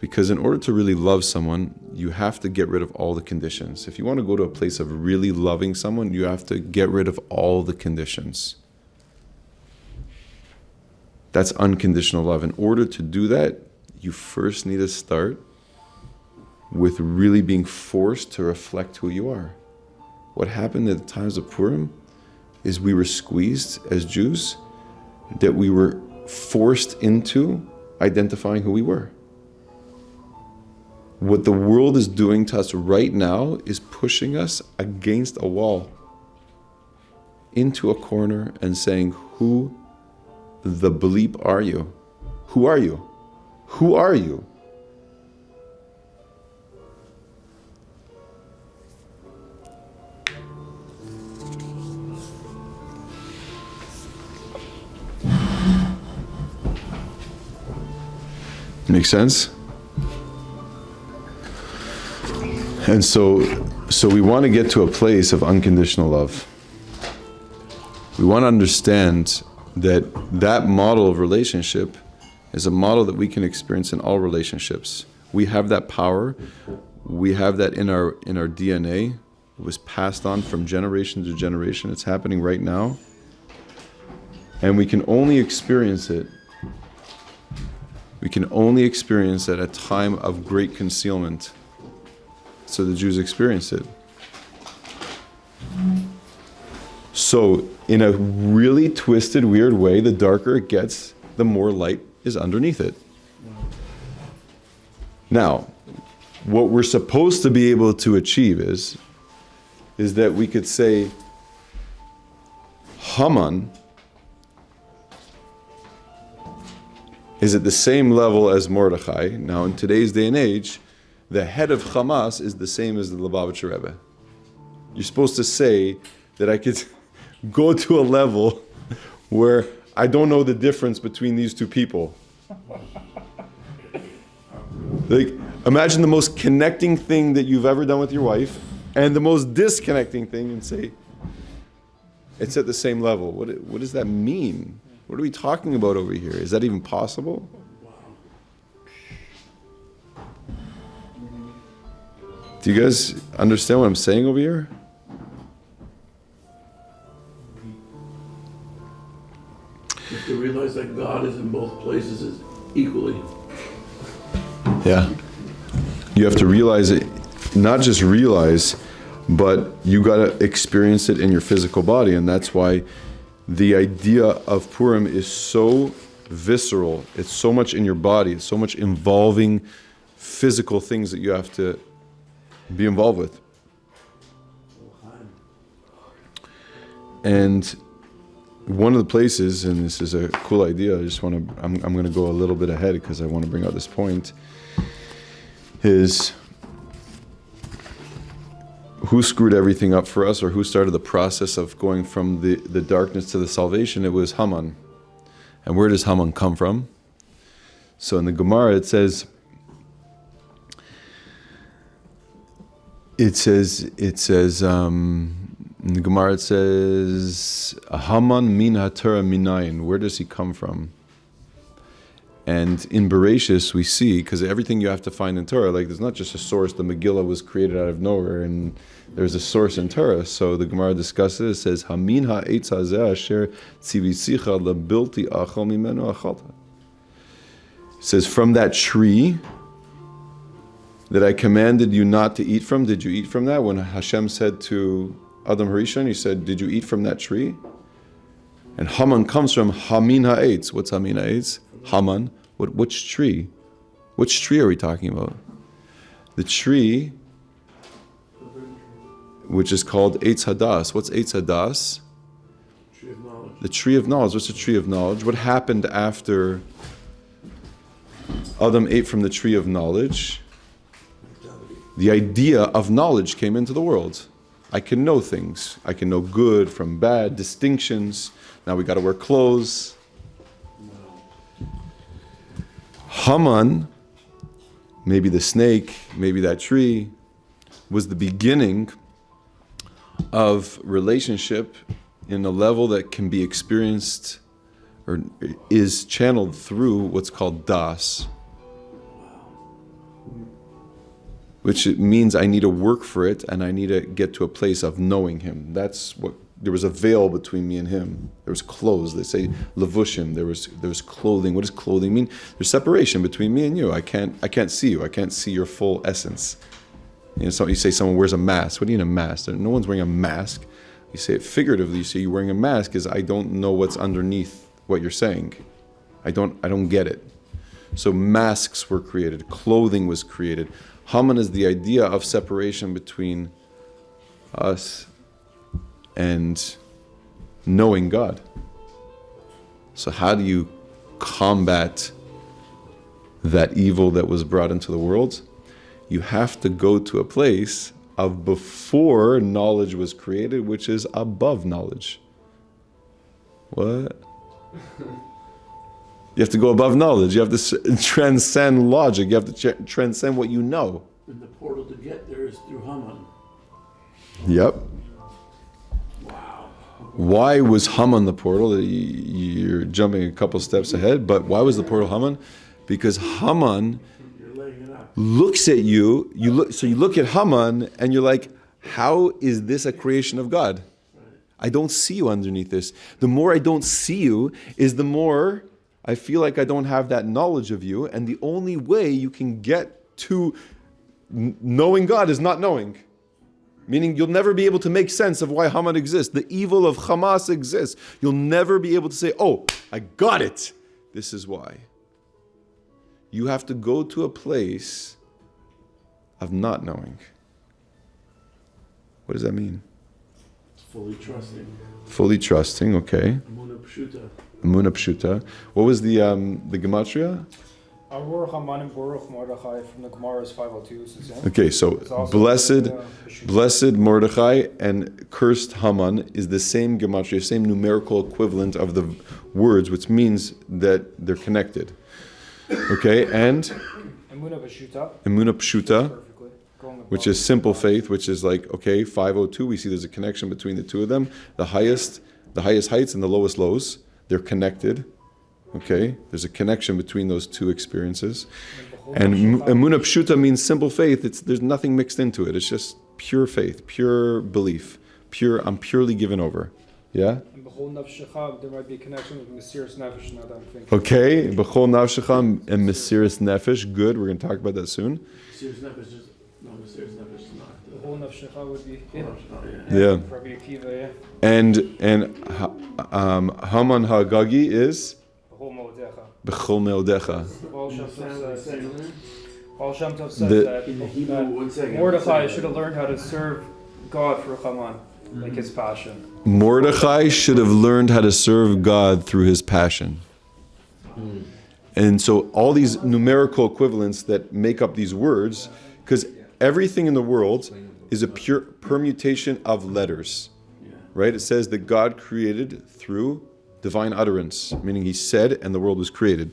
Because in order to really love someone, you have to get rid of all the conditions. If you want to go to a place of really loving someone, you have to get rid of all the conditions. That's unconditional love. In order to do that, you first need to start with really being forced to reflect who you are. What happened at the times of Purim is we were squeezed as Jews, that we were forced into identifying who we were. What the world is doing to us right now is pushing us against a wall, into a corner, and saying, who the bleep are you? Who are you? Who are you? Make sense? And so we want to get to a place of unconditional love. We want to understand that model of relationship is a model that we can experience in all relationships. We have that power. We have that in our DNA. It was passed on from generation to generation. It's happening right now. And we can only experience it. We can only experience at a time of great concealment. So the Jews experienced it. So in a really twisted, weird way, the darker it gets, the more light is underneath it. Now, what we're supposed to be able to achieve is that we could say, Haman is at the same level as Mordechai. Now, in today's day and age, the head of Hamas is the same as the Lubavitcher Rebbe. You're supposed to say that I could go to a level where I don't know the difference between these two people. Like, imagine the most connecting thing that you've ever done with your wife and the most disconnecting thing, and say, it's at the same level. What does that mean? What are we talking about over here? Is that even possible? Do you guys understand what I'm saying over here? You have to realize that God is in both places equally. Yeah. You have to realize it, not just realize, but you got to experience it in your physical body. And that's why the idea of Purim is so visceral. It's so much in your body. It's so much involving physical things that you have to be involved with. And one of the places, and this is a cool idea, I'm going to go a little bit ahead because I want to bring out this point, is who screwed everything up for us, or who started the process of going from the darkness to the salvation? It was Haman. And where does Haman come from? So in the Gemara it says, in the Gemara it says, Haman min haTorah minayin. Where does he come from? And in Bereshis we see, because everything you have to find in Torah, like there's not just a source, the Megillah was created out of nowhere, and there's a source in Torah. So the Gemara discusses, it says, Hamin ha'etz hazeh asher tzivisicha lebilti achal mimenu achalta. It says, from that tree that I commanded you not to eat from, did you eat from that? When Hashem said to Adam Harishon, he said, did you eat from that tree? And Haman comes from Hamin ha'etz. What's Hamin ha'etz? Haman. Which tree? Which tree are we talking about? The tree which is called Eitz Hadas. What's Eitz Hadas? Tree of knowledge. The tree of knowledge. What's the tree of knowledge? What happened after Adam ate from the tree of knowledge? The idea of knowledge came into the world. I can know things. I can know good from bad, distinctions. Now we got to wear clothes. Haman, maybe the snake, maybe that tree, was the beginning of relationship in a level that can be experienced or is channeled through what's called das. Which means I need to work for it and I need to get to a place of knowing him. That's what, there was a veil between me and him. There was clothes. They say levushim. There was clothing. What does clothing mean? There's separation between me and you. I can't see you. I can't see your full essence. You know, so you say someone wears a mask. What do you mean a mask? No one's wearing a mask. You say it figuratively. You say you're wearing a mask is I don't know what's underneath what you're saying. I don't get it. So masks were created. Clothing was created. Haman is the idea of separation between us and knowing God. So how do you combat that evil that was brought into the world? You have to go to a place of before knowledge was created, which is above knowledge. What? You have to go above knowledge. You have to transcend logic. You have to transcend what you know. And the portal to get there is through Haman. Yep. Wow. Why was Haman the portal? You're jumping a couple steps ahead, but why was the portal Haman? Because Haman You're laying it up. looks at you. You look at Haman, and you're like, "How is this a creation of God? I don't see you underneath this. The more I don't see you, is the more I feel like I don't have that knowledge of you. And the only way you can get to knowing God is not knowing." Meaning you'll never be able to make sense of why Haman exists. The evil of Hamas exists. You'll never be able to say, "Oh, I got it. This is why." You have to go to a place of not knowing. What does that mean? Fully trusting. Fully trusting, okay. Amuna Pshuta. Amuna Pshuta. What was the gematria? Baruch Haman and Baruch Mordechai from the Gemara is 502. Is the same. Okay, so It's also blessed Mordechai and cursed Haman is the same gematria, same numerical equivalent of the words, which means that they're connected. Okay, and Emuna Pshuta. Emuna Pshuta, Perfectly. which is simple faith, which is like, okay, 502, we see there's a connection between the two of them. The highest heights and the lowest lows, they're connected. Okay, there's a connection between those two experiences. And Emuna Pshuta means simple faith. There's nothing mixed into it. It's just pure faith, pure belief, I'm purely given over. Yeah? And B'chol Nafshecha, there might be a connection with Mesiras Nefesh now that I'm thinking. Okay, B'chol Nafshecha and Mesiras Nefesh. Good, we're going to talk about that soon. Mesiras Nefesh is, no, Mesiras Nefesh is not. B'chol Nafshecha would be, Yeah. Rabbi Akiva, yeah. And Haman Hagagi is B'chol Moedecha. B'chol Meodecha. Baal Shem Tov says that, In the Hebrew, that 1 second. Mordechai should have learned how to serve God through Haman, like his passion. Mordechai should have learned how to serve God through his passion. And so all these numerical equivalents that make up these words, because everything in the world is a pure permutation of letters, right? It says that God created through divine utterance, meaning he said and the world was created.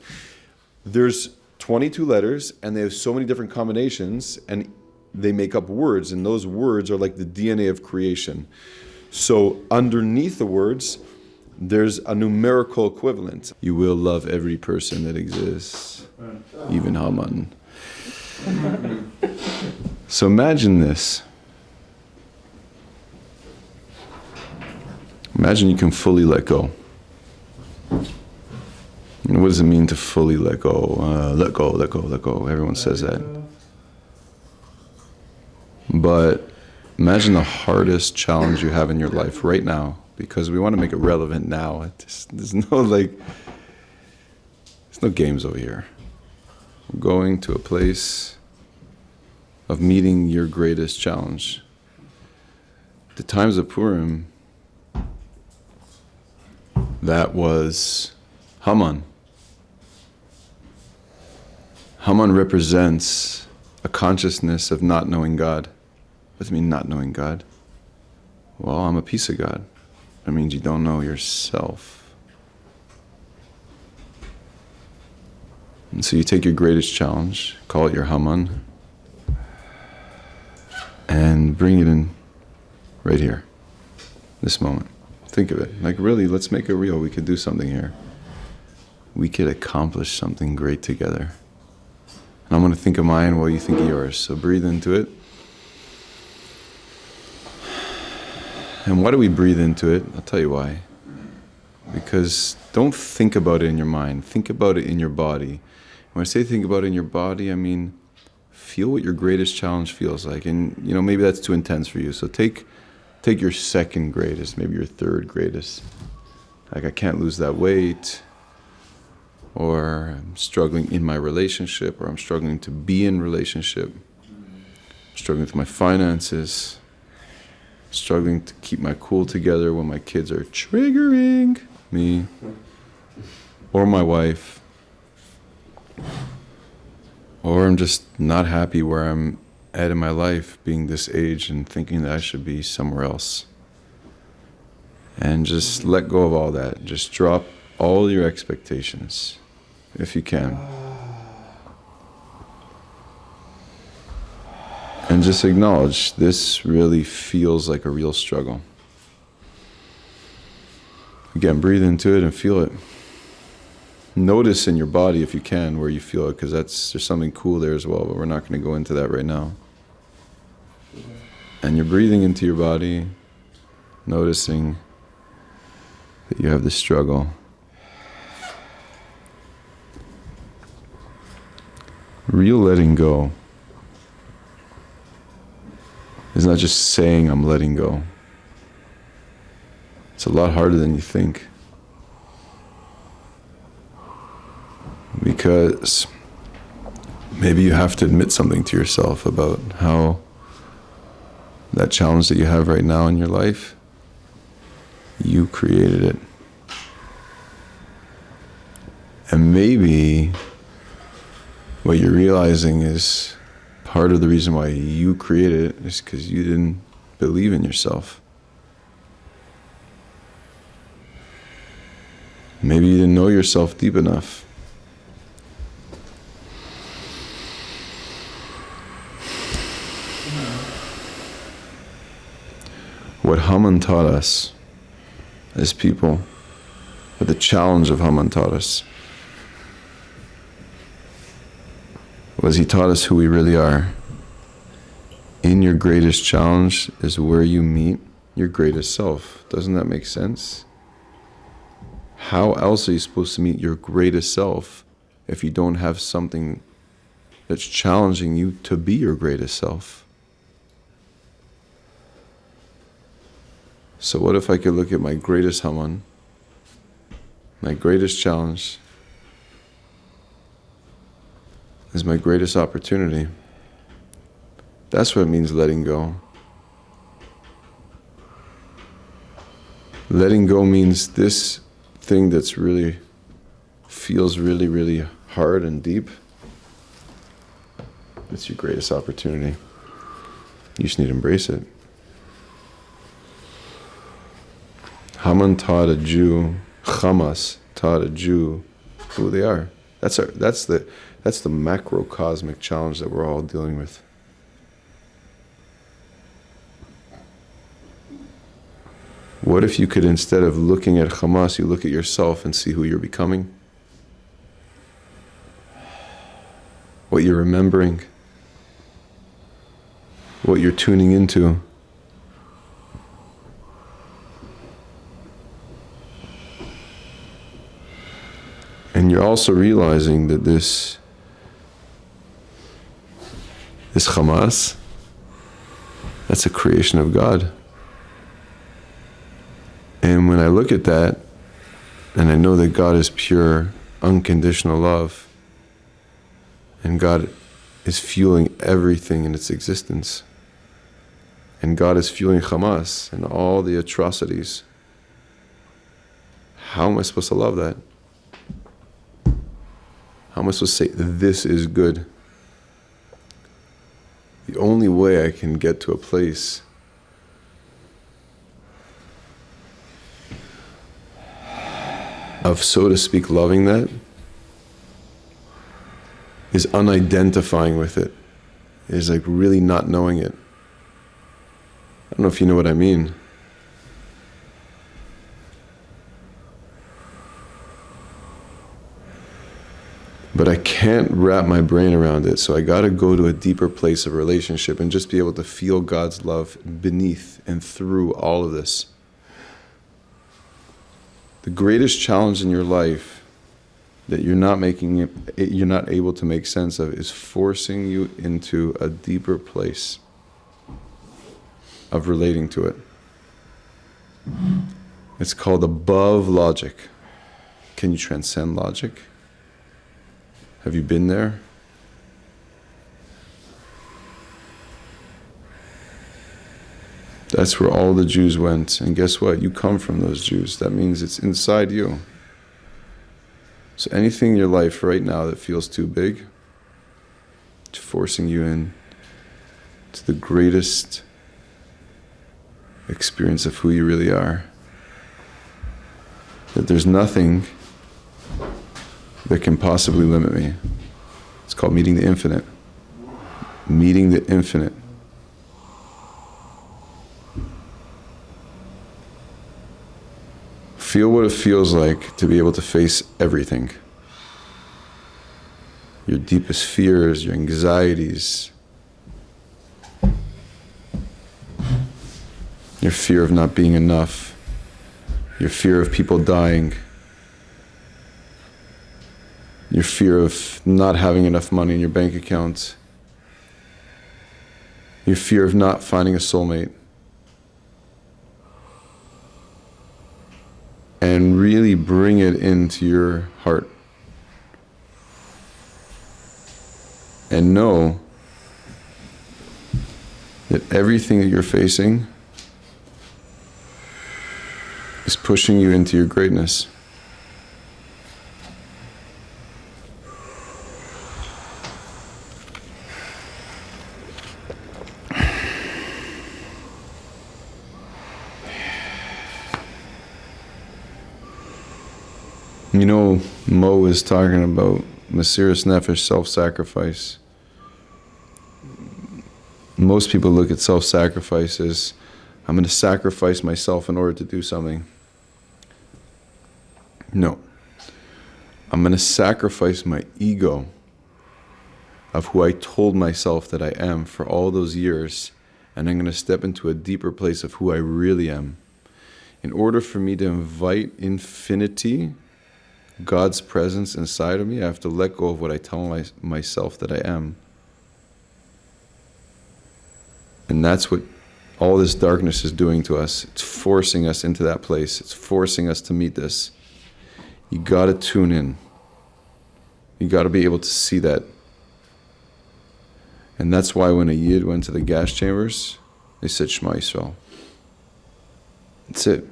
There's 22 letters and they have so many different combinations and they make up words, and those words are like the DNA of creation. So underneath the words, there's a numerical equivalent. You will love every person that exists, even Haman. So imagine this. Imagine you can fully let go. And what does it mean to fully let go? Let go, let go, let go. Everyone says that. But imagine the hardest challenge you have in your life right now, because we want to make it relevant now. There's no games over here. We're going to a place of meeting your greatest challenge. The times of Purim, that was Haman. Haman represents a consciousness of not knowing God. What does it mean, not knowing God? Well, I'm a piece of God. That means you don't know yourself. And so you take your greatest challenge, call it your Haman, and bring it in right here, this moment. Think of it. Like, really, let's make it real. We could do something here. We could accomplish something great together. And I'm going to think of mine while you think of yours. So breathe into it. And why do we breathe into it? I'll tell you why. Because don't think about it in your mind. Think about it in your body. When I say think about it in your body, I mean feel what your greatest challenge feels like. And, maybe that's too intense for you. So take your second greatest, maybe your third greatest. Like, I can't lose that weight. Or I'm struggling in my relationship, or I'm struggling to be in relationship. I'm struggling with my finances. Struggling to keep my cool together when my kids are triggering me. Or my wife. Or I'm just not happy where I'm at in my life, being this age and thinking that I should be somewhere else. And just let go of all that. Just drop all your expectations. if you can. And just acknowledge this really feels like a real struggle. Again, breathe into it and feel it. Notice in your body if you can where you feel it, because there's something cool there as well, but we're not going to go into that right now. And you're breathing into your body, noticing that you have this struggle. Real letting go is not just saying I'm letting go. It's a lot harder than you think. Because maybe you have to admit something to yourself about how that challenge that you have right now in your life, you created it. And maybe what you're realizing is part of the reason why you created it is because you didn't believe in yourself. Maybe you didn't know yourself deep enough. What Haman taught us as people, or the challenge of Haman taught us, was he taught us who we really are. In your greatest challenge is where you meet your greatest self. Doesn't that make sense? How else are you supposed to meet your greatest self if you don't have something that's challenging you to be your greatest self? So what if I could look at my greatest Haman, my greatest challenge, as my greatest opportunity? That's what it means letting go. Letting go means this thing that's really feels really, really hard and deep. It's your greatest opportunity. You just need to embrace it. Haman taught a Jew, Hamas taught a Jew who they are. That's the macrocosmic challenge that we're all dealing with. What if you could, instead of looking at Hamas, you look at yourself and see who you're becoming? What you're remembering? What you're tuning into? And you're also realizing that this Hamas, that's a creation of God. And when I look at that, and I know that God is pure, unconditional love, and God is fueling everything in its existence, and God is fueling Hamas and all the atrocities, how am I supposed to love that? How am I supposed to say, this is good? The only way I can get to a place of, so to speak, loving that is unidentifying with it, is like really not knowing it. I don't know if you know what I mean. But I can't wrap my brain around it, so I gotta go to a deeper place of relationship and just be able to feel God's love beneath and through all of this. The greatest challenge in your life that you're not able to make sense of is forcing you into a deeper place of relating to it. It's called above logic. Can you transcend logic? Have you been there? That's where all the Jews went. And guess what? You come from those Jews. That means it's inside you. So anything in your life right now that feels too big, it's forcing you in to the greatest experience of who you really are. That there's nothing that can possibly limit me. It's called meeting the infinite. Meeting the infinite. Feel what it feels like to be able to face everything. Your deepest fears, your anxieties, your fear of not being enough, your fear of people dying, your fear of not having enough money in your bank account, your fear of not finding a soulmate. And really bring it into your heart. And know that everything that you're facing is pushing you into your greatness. You know, Mo is talking about Mesiras Nefesh, self-sacrifice. Most people look at self-sacrifice as, I'm going to sacrifice myself in order to do something. No. I'm going to sacrifice my ego of who I told myself that I am for all those years, and I'm going to step into a deeper place of who I really am. In order for me to invite infinity, God's presence inside of me, I have to let go of what I tell myself that I am. And that's what all this darkness is doing to us. It's forcing us into that place. It's forcing us to meet this. You got to tune in. You got to be able to see that. And that's why when a Yid went to the gas chambers, they said Shema Yisrael. That's it.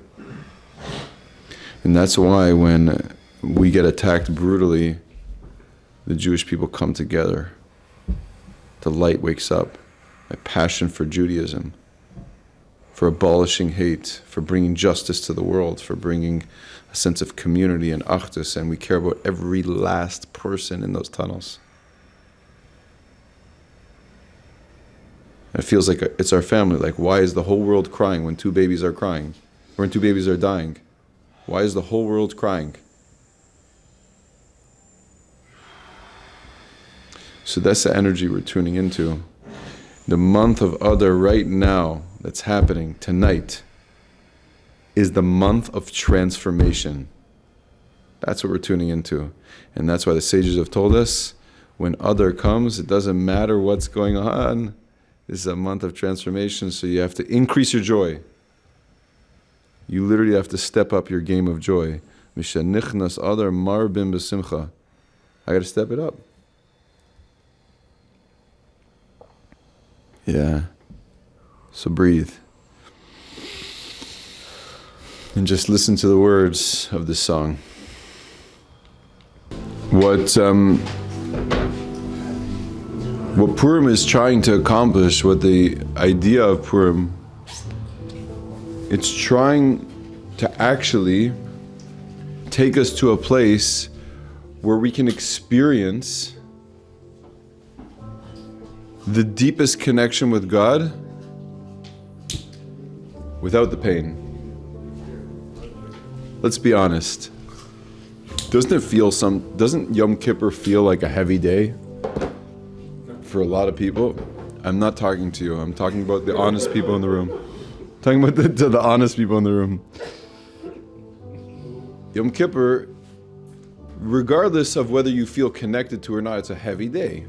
And that's why when we get attacked brutally, the Jewish people come together. The light wakes up. A passion for Judaism, for abolishing hate, for bringing justice to the world, for bringing a sense of community and achdus, and we care about every last person in those tunnels. It feels like it's our family. Like, why is the whole world crying when 2 babies are crying? Or when 2 babies are dying? Why is the whole world crying? So that's the energy we're tuning into. The month of Adar right now, that's happening tonight, is the month of transformation. That's what we're tuning into. And that's why the sages have told us, when Adar comes, it doesn't matter what's going on. This is a month of transformation, so you have to increase your joy. You literally have to step up your game of joy. Mishanichnas Adar marbim b'simcha. I got to step it up. Yeah. So breathe. And just listen to the words of this song. What Purim is trying to accomplish, what the idea of Purim, it's trying to actually take us to a place where we can experience the deepest connection with God without the pain. Let's be honest. Doesn't Yom Kippur feel like a heavy day for a lot of people? I'm not talking to you. I'm talking about the honest people in the room. I'm talking about the honest people in the room. Yom Kippur, regardless of whether you feel connected to or not, it's a heavy day.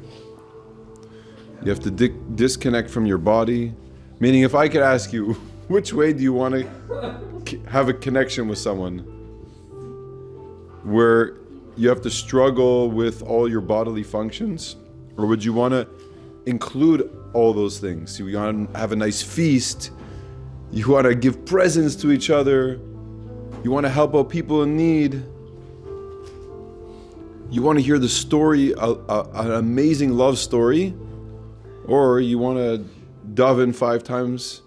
You have to disconnect from your body. Meaning, if I could ask you, which way do you want to have a connection with someone? Where you have to struggle with all your bodily functions? Or would you want to include all those things? You want to have a nice feast. You want to give presents to each other. You want to help out people in need. You want to hear the story, an amazing love story. Or you want to daven 5 times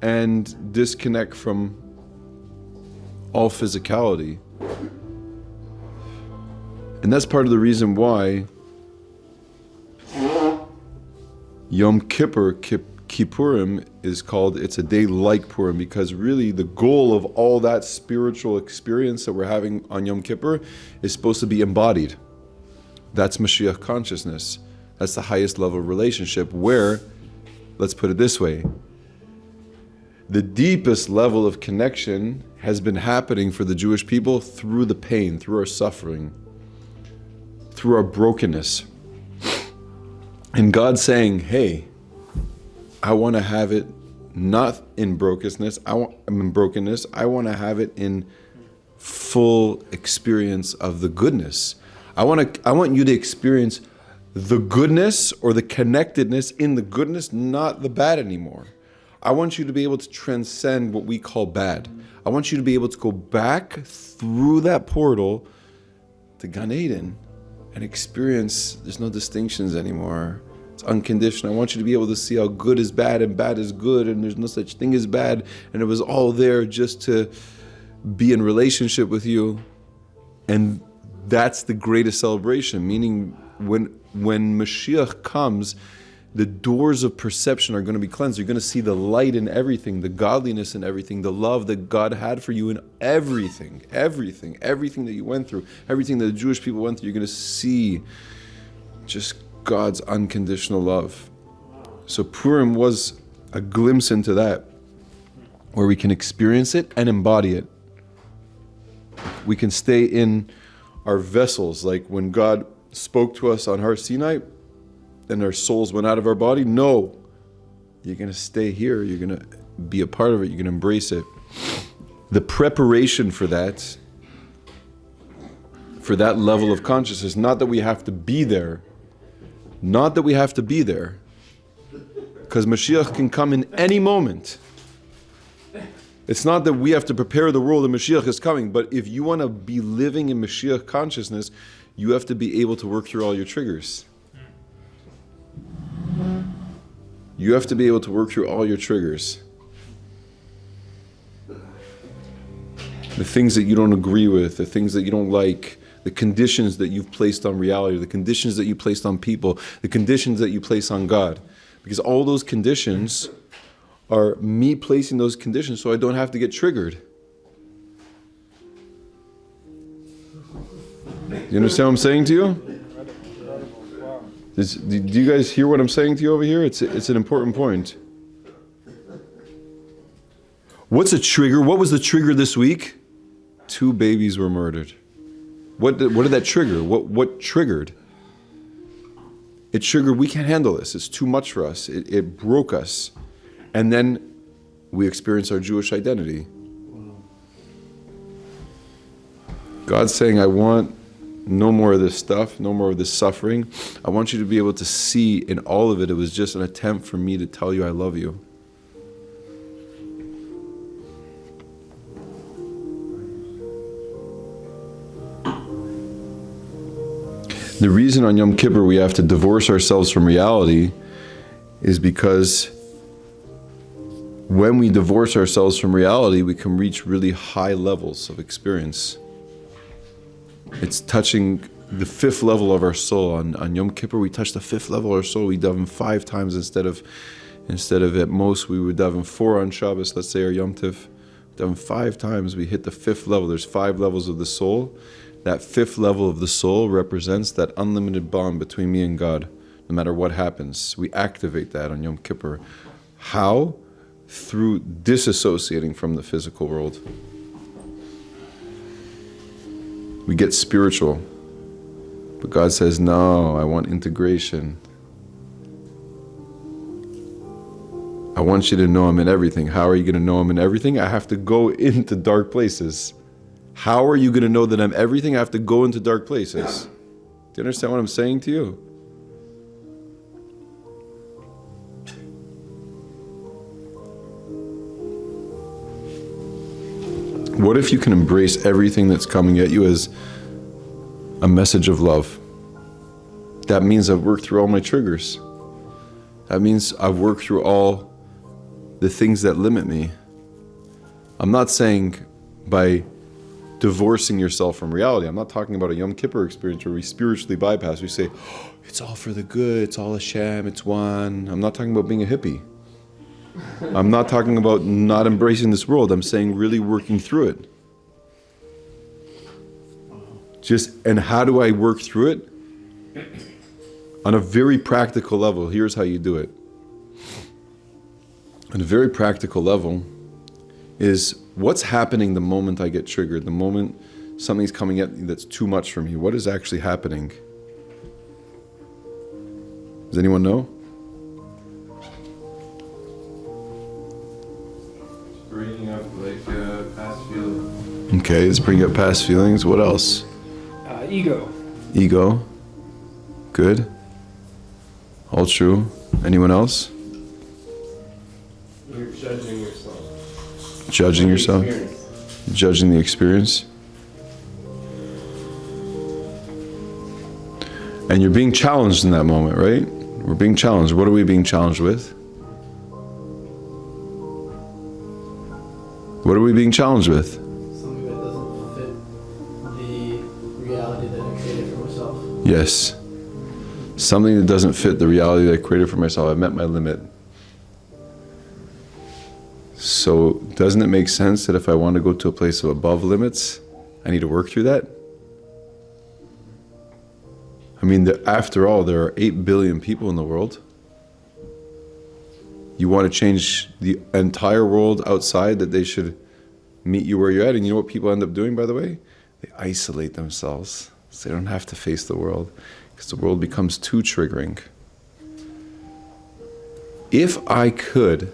and disconnect from all physicality. And that's part of the reason why Yom Kippur, Kippurim, is called, it's a day like Purim, because really the goal of all that spiritual experience that we're having on Yom Kippur is supposed to be embodied. That's Mashiach consciousness. That's the highest level of relationship where, let's put it this way, the deepest level of connection has been happening for the Jewish people through the pain, through our suffering, through our brokenness. And God's saying, hey, I want to have it not in brokenness. I want to have it in full experience of the goodness. I want you to experience the goodness or the connectedness in the goodness, not the bad anymore. I want you to be able to transcend what we call bad. I want you to be able to go back through that portal to Gan Eden and experience there's no distinctions anymore. It's unconditional. I want you to be able to see how good is bad and bad is good, and there's no such thing as bad, and it was all there just to be in relationship with you. And that's the greatest celebration, meaning when Mashiach comes, the doors of perception are going to be cleansed. You're going to see the light in everything, the godliness in everything, the love that God had for you in everything that you went through, everything that the Jewish people went through. You're going to see just God's unconditional love. So Purim was a glimpse into that, where we can experience it and embody it. We can stay in our vessels, like when God spoke to us on Har Sinai, and our souls went out of our body. No, you're going to stay here. You're going to be a part of it. You're going to embrace it. The preparation for that level of consciousness, not that we have to be there, because Mashiach can come in any moment. It's not that we have to prepare the world and Mashiach is coming, but if you want to be living in Mashiach consciousness, you have to be able to work through all your triggers. You have to be able to work through all your triggers. The things that you don't agree with, the things that you don't like, the conditions that you've placed on reality, the conditions that you placed on people, the conditions that you place on God. Because all those conditions are me placing those conditions so I don't have to get triggered. You understand what I'm saying to you? Do you guys hear what I'm saying to you over here? It's an important point. What's a trigger? What was the trigger this week? 2 babies were murdered. What did that trigger? What triggered? It triggered, we can't handle this. It's too much for us. It broke us. And then we experience our Jewish identity. God's saying, I want no more of this stuff, no more of this suffering. I want you to be able to see in all of it, it was just an attempt for me to tell you I love you. The reason on Yom Kippur we have to divorce ourselves from reality is because when we divorce ourselves from reality, we can reach really high levels of experience. It's touching the 5th level of our soul. On Yom Kippur, we touch the 5th level of our soul. We daven 5 times instead of at most we would daven 4 on Shabbos. Let's say our Yom Tiv, daven 5 times. We hit the 5th level. There's 5 levels of the soul. That 5th level of the soul represents that unlimited bond between me and God. No matter what happens, we activate that on Yom Kippur. How? Through disassociating from the physical world. We get spiritual. But God says, no, I want integration. I want you to know I'm in everything. How are you going to know I'm in everything? I have to go into dark places. How are you going to know that I'm everything? I have to go into dark places. Do you understand what I'm saying to you? What if you can embrace everything that's coming at you as a message of love? That means I've worked through all my triggers. That means I've worked through all the things that limit me. I'm not saying by divorcing yourself from reality. I'm not talking about a Yom Kippur experience where we spiritually bypass. We say, oh, it's all for the good, it's all Hashem, it's one. I'm not talking about being a hippie. I'm not talking about not embracing this world. I'm saying really working through it. And how do I work through it? On a very practical level, here's how you do it. On a very practical level is what's happening the moment I get triggered, the moment something's coming at me that's too much for me. What is actually happening? Does anyone know? Bringing up past feelings. Okay, it's bringing up past feelings. What else? Ego. Ego. Good. All true. Anyone else? You're judging yourself. Judging yourself? Judging the experience? And you're being challenged in that moment, right? We're being challenged. What are we being challenged with? What are we being challenged with? Something that doesn't fit the reality that I created for myself. Yes. Something that doesn't fit the reality that I created for myself. I met my limit. So doesn't it make sense that if I want to go to a place of above limits, I need to work through that? I mean, after all, there are 8 billion people in the world. You want to change the entire world outside, that they should meet you where you're at. And you know what people end up doing, by the way? They isolate themselves so they don't have to face the world, because the world becomes too triggering. If I could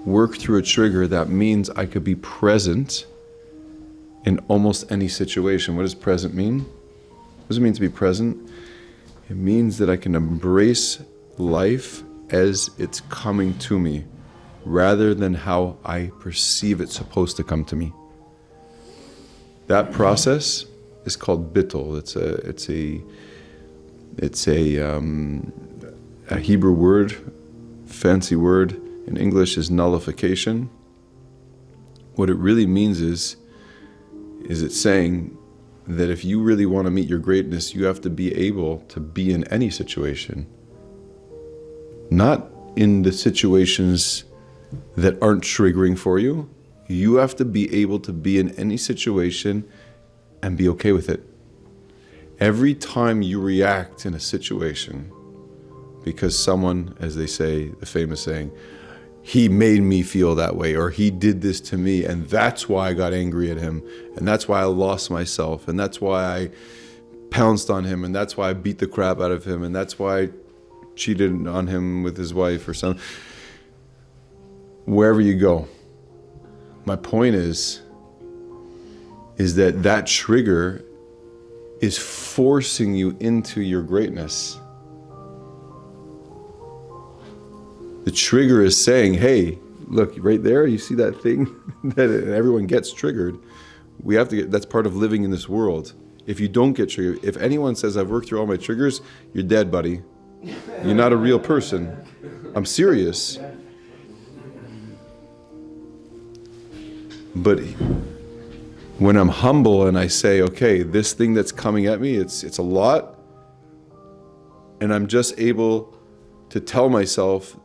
work through a trigger, that means I could be present in almost any situation. What does present mean? What does it mean to be present? It means that I can embrace life as it's coming to me, rather than how I perceive it's supposed to come to me. That process is called bittul. It's a Hebrew word, fancy word. In English is nullification. What it really means is it's saying that if you really want to meet your greatness, you have to be able to be in any situation. Not in the situations that aren't triggering for you. You have to be able to be in any situation and be okay with it. Every time you react in a situation because someone, as they say, the famous saying, he made me feel that way, or he did this to me, and that's why I got angry at him, and that's why I lost myself, and that's why I pounced on him, and that's why I beat the crap out of him, and that's why I cheated on him with his wife or something. Wherever you go, my point is that trigger is forcing you into your greatness. The trigger is saying, hey, look, right there, you see that thing? That everyone gets triggered. We have to that's part of living in this world. If you don't get triggered, if anyone says, I've worked through all my triggers, you're dead, buddy. You're not a real person. I'm serious. But when I'm humble and I say, okay, this thing that's coming at me, it's a lot, and I'm just able to tell myself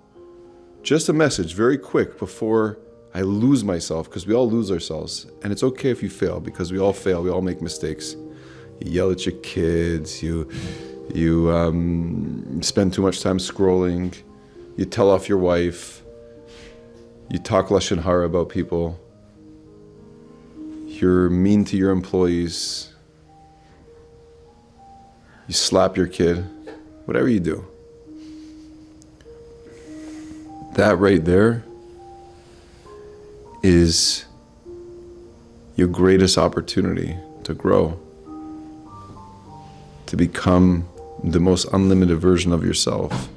just a message very quick before I lose myself, because we all lose ourselves. And it's okay if you fail, because we all fail, we all make mistakes. You yell at your kids, you spend too much time scrolling, you tell off your wife, you talk lashon hara about people, you're mean to your employees, you slap your kid, whatever you do. That right there is your greatest opportunity to grow, to become the most unlimited version of yourself.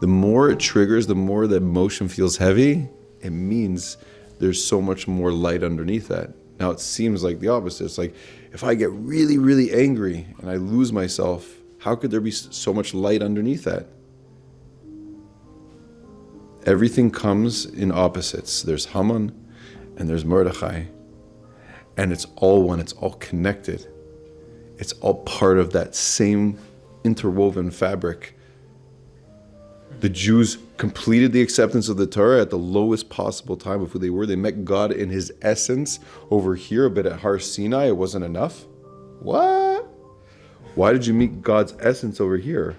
The more it triggers, the more the emotion feels heavy, it means there's so much more light underneath that. Now it seems like the opposite. It's like, if I get really, really angry and I lose myself, how could there be so much light underneath that? Everything comes in opposites. There's Haman and there's Mordechai. And it's all one, it's all connected. It's all part of that same interwoven fabric. The Jews completed the acceptance of the Torah at the lowest possible time of who they were. They met God in his essence over here, but at Har Sinai it wasn't enough. What? Why did you meet God's essence over here?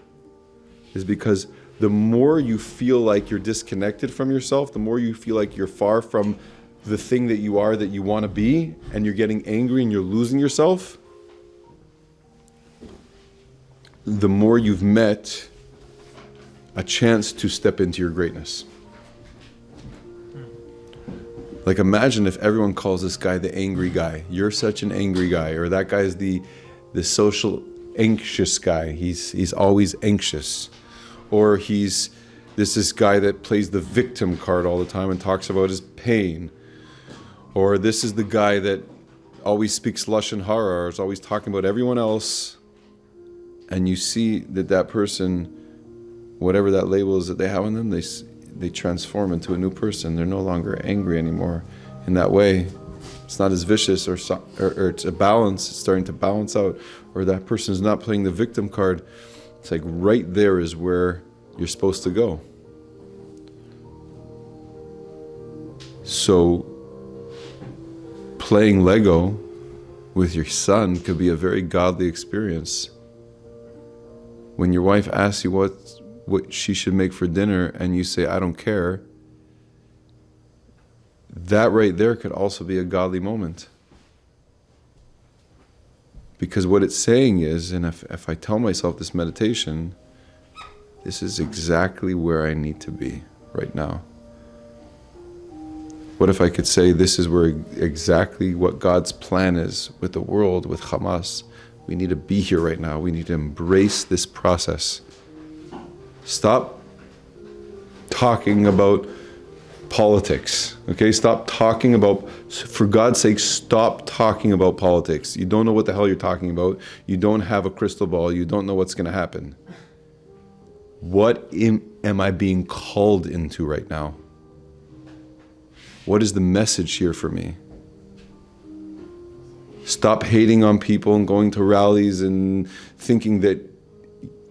Is because the more you feel like you're disconnected from yourself, the more you feel like you're far from the thing that you are, that you want to be, and you're getting angry and you're losing yourself, the more you've met a chance to step into your greatness. Like imagine if everyone calls this guy the angry guy. You're such an angry guy. Or that guy's the social anxious guy. He's always anxious. Or this guy that plays the victim card all the time and talks about his pain. Or this is the guy that always speaks Lashon Hara, or is always talking about everyone else. And you see that person, whatever that label is that they have on them, they transform into a new person. They're no longer angry anymore in that way. It's not as vicious or it's a balance. It's starting to balance out. Or that person's not playing the victim card. It's like right there is where you're supposed to go. So playing Lego with your son could be a very godly experience. When your wife asks you what she should make for dinner and you say, I don't care, that right there could also be a godly moment. Because what it's saying is, and if I tell myself this meditation, this is exactly where I need to be right now. What if I could say this is where exactly what God's plan is with the world, with Hamas. We need to be here right now. We need to embrace this process. Stop talking about politics, okay? Stop talking about, for God's sake, stop talking about politics. You don't know what the hell you're talking about. You don't have a crystal ball. You don't know what's going to happen. What am I being called into right now? What is the message here for me? Stop hating on people and going to rallies and thinking that,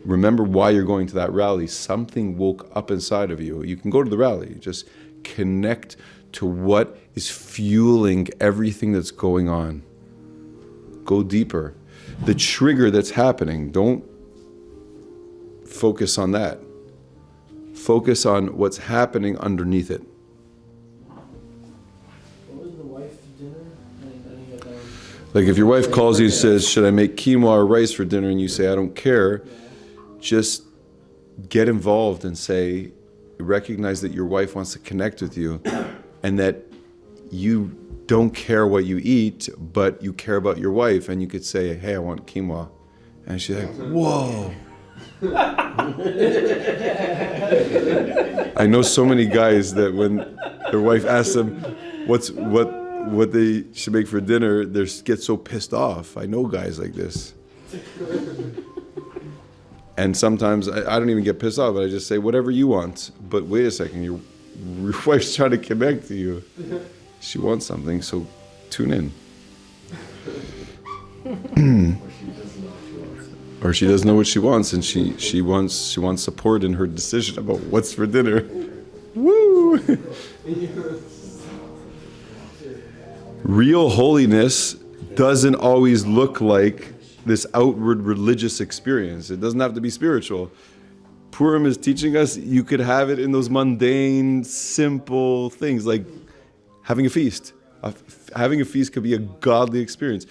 remember why you're going to that rally. Something woke up inside of you. You can go to the rally. Just connect to what is fueling everything that's going on. Go deeper. The trigger that's happening, don't focus on that. Focus on what's happening underneath it. What was the wife's dinner? I didn't get that one. Like if your wife calls you and says, should I make quinoa or rice for dinner? And you say, I don't care. Just get involved and say, recognize that your wife wants to connect with you and that you don't care what you eat, but you care about your wife. And you could say, hey, I want quinoa. And she's like, whoa. I know so many guys that when their wife asks them what they should make for dinner, they get so pissed off. I know guys like this. And sometimes I don't even get pissed off, but I just say, whatever you want. But wait a second, your wife's trying to connect to you. She wants something, so tune in. Or she doesn't know what she wants, and she wants support in her decision about what's for dinner. Woo! Real holiness doesn't always look like this outward religious experience. It doesn't have to be spiritual. Purim is teaching us you could have it in those mundane, simple things like having a feast. Having a feast could be a godly experience.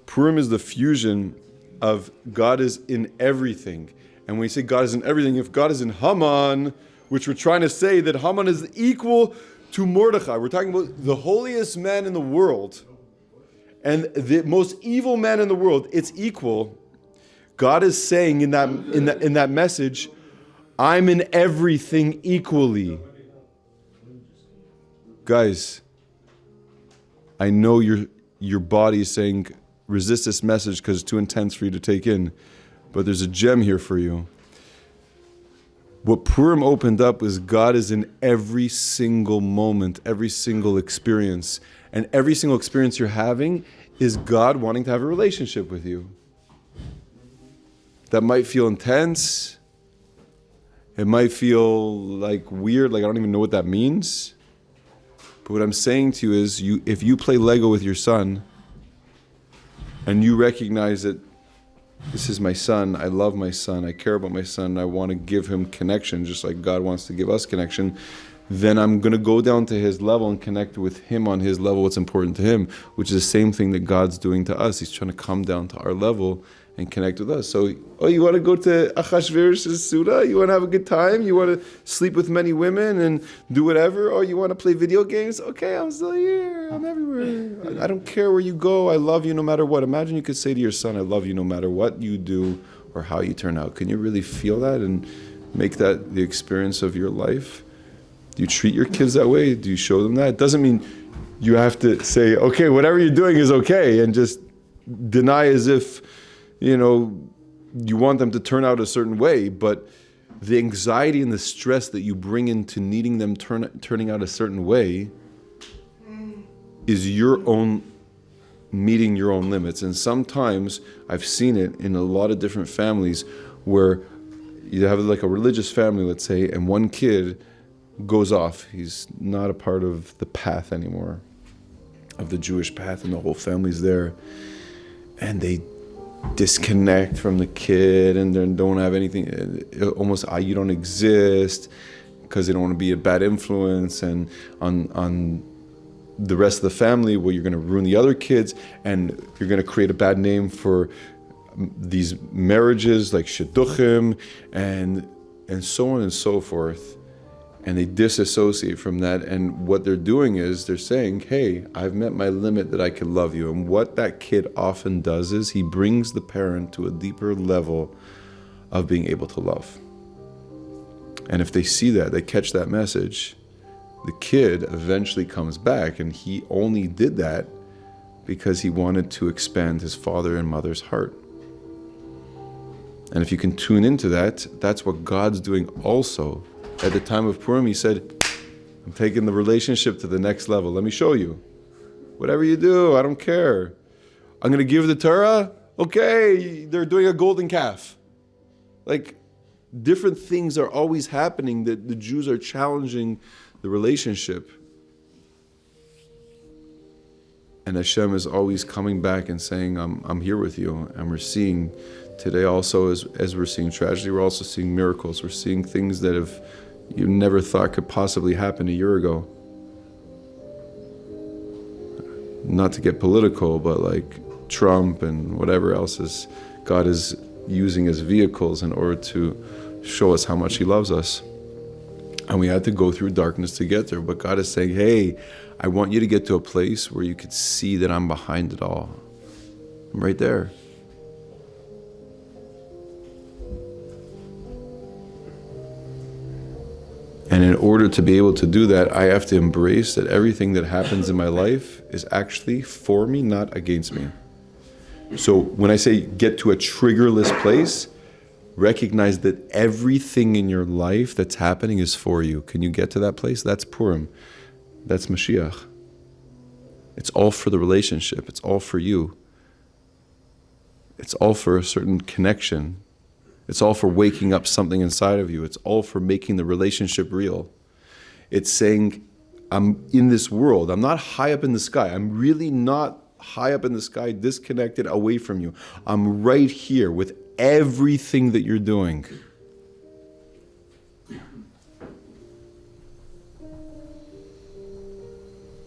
Purim is the fusion of God is in everything. And when we say God is in everything, if God is in Haman, which we're trying to say that Haman is equal to Mordechai. We're talking about the holiest man in the world and the most evil man in the world. It's equal. God is saying in that message, I'm in everything equally. Guys, I know your body is saying, resist this message because it's too intense for you to take in. But there's a gem here for you. What Purim opened up was God is in every single moment, every single experience. And every single experience you're having is God wanting to have a relationship with you. That might feel intense. It might feel like weird, like I don't even know what that means. But what I'm saying to you is, if you play Lego with your son and you recognize that this is my son, I love my son, I care about my son, I want to give him connection just like God wants to give us connection, then I'm going to go down to his level and connect with him on his level, what's important to him, which is the same thing that God's doing to us. He's trying to come down to our level and connect with us. So, you want to go to Achashverosh's Suda? You want to have a good time? You want to sleep with many women and do whatever? Or you want to play video games? Okay, I'm still here. I'm everywhere. I don't care where you go. I love you no matter what. Imagine you could say to your son, I love you no matter what you do or how you turn out. Can you really feel that and make that the experience of your life? Do you treat your kids that way? Do you show them that? It doesn't mean you have to say, okay, whatever you're doing is okay, and just deny as if, you want them to turn out a certain way. But the anxiety and the stress that you bring into needing them turning out a certain way is your own meeting your own limits. And sometimes I've seen it in a lot of different families where you have like a religious family, let's say, and one kid goes off. He's not a part of the path anymore, of the Jewish path, and the whole family's there. And they disconnect from the kid and then don't have anything, almost you don't exist, because they don't want to be a bad influence and on the rest of the family. Well, you're going to ruin the other kids and you're going to create a bad name for these marriages like shidduchim and so on and so forth. And they disassociate from that, and what they're doing is they're saying, hey, I've met my limit that I can love you. And what that kid often does is he brings the parent to a deeper level of being able to love. And if they see that, they catch that message, the kid eventually comes back, and he only did that because he wanted to expand his father and mother's heart. And if you can tune into that, that's what God's doing also. At the time of Purim, he said, I'm taking the relationship to the next level. Let me show you. Whatever you do, I don't care. I'm going to give the Torah? Okay, they're doing a golden calf. Like, different things are always happening that the Jews are challenging the relationship. And Hashem is always coming back and saying, I'm here with you. And we're seeing today also, as we're seeing tragedy, we're also seeing miracles. We're seeing things that you never thought could possibly happen a year ago. Not to get political, but like Trump and whatever else God is using as vehicles in order to show us how much He loves us. And we had to go through darkness to get there. But God is saying, hey, I want you to get to a place where you could see that I'm behind it all. I'm right there. And in order to be able to do that, I have to embrace that everything that happens in my life is actually for me, not against me. So when I say get to a triggerless place, recognize that everything in your life that's happening is for you. Can you get to that place? That's Purim. That's Mashiach. It's all for the relationship. It's all for you. It's all for a certain connection. It's all for waking up something inside of you. It's all for making the relationship real. It's saying, I'm in this world. I'm not high up in the sky. I'm really not high up in the sky, disconnected away from you. I'm right here with everything that you're doing. Can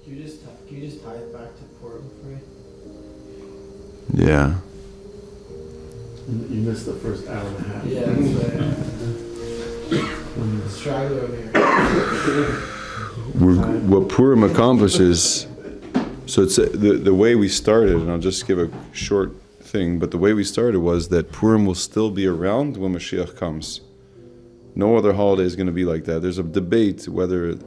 you just tie it back to Purim for me? Yeah. You missed the first hour and a half. Yeah, that's straggler over here. What Purim accomplishes, so it's the way we started, and I'll just give a short thing, but the way we started was that Purim will still be around when Mashiach comes. No other holiday is going to be like that. There's a debate whether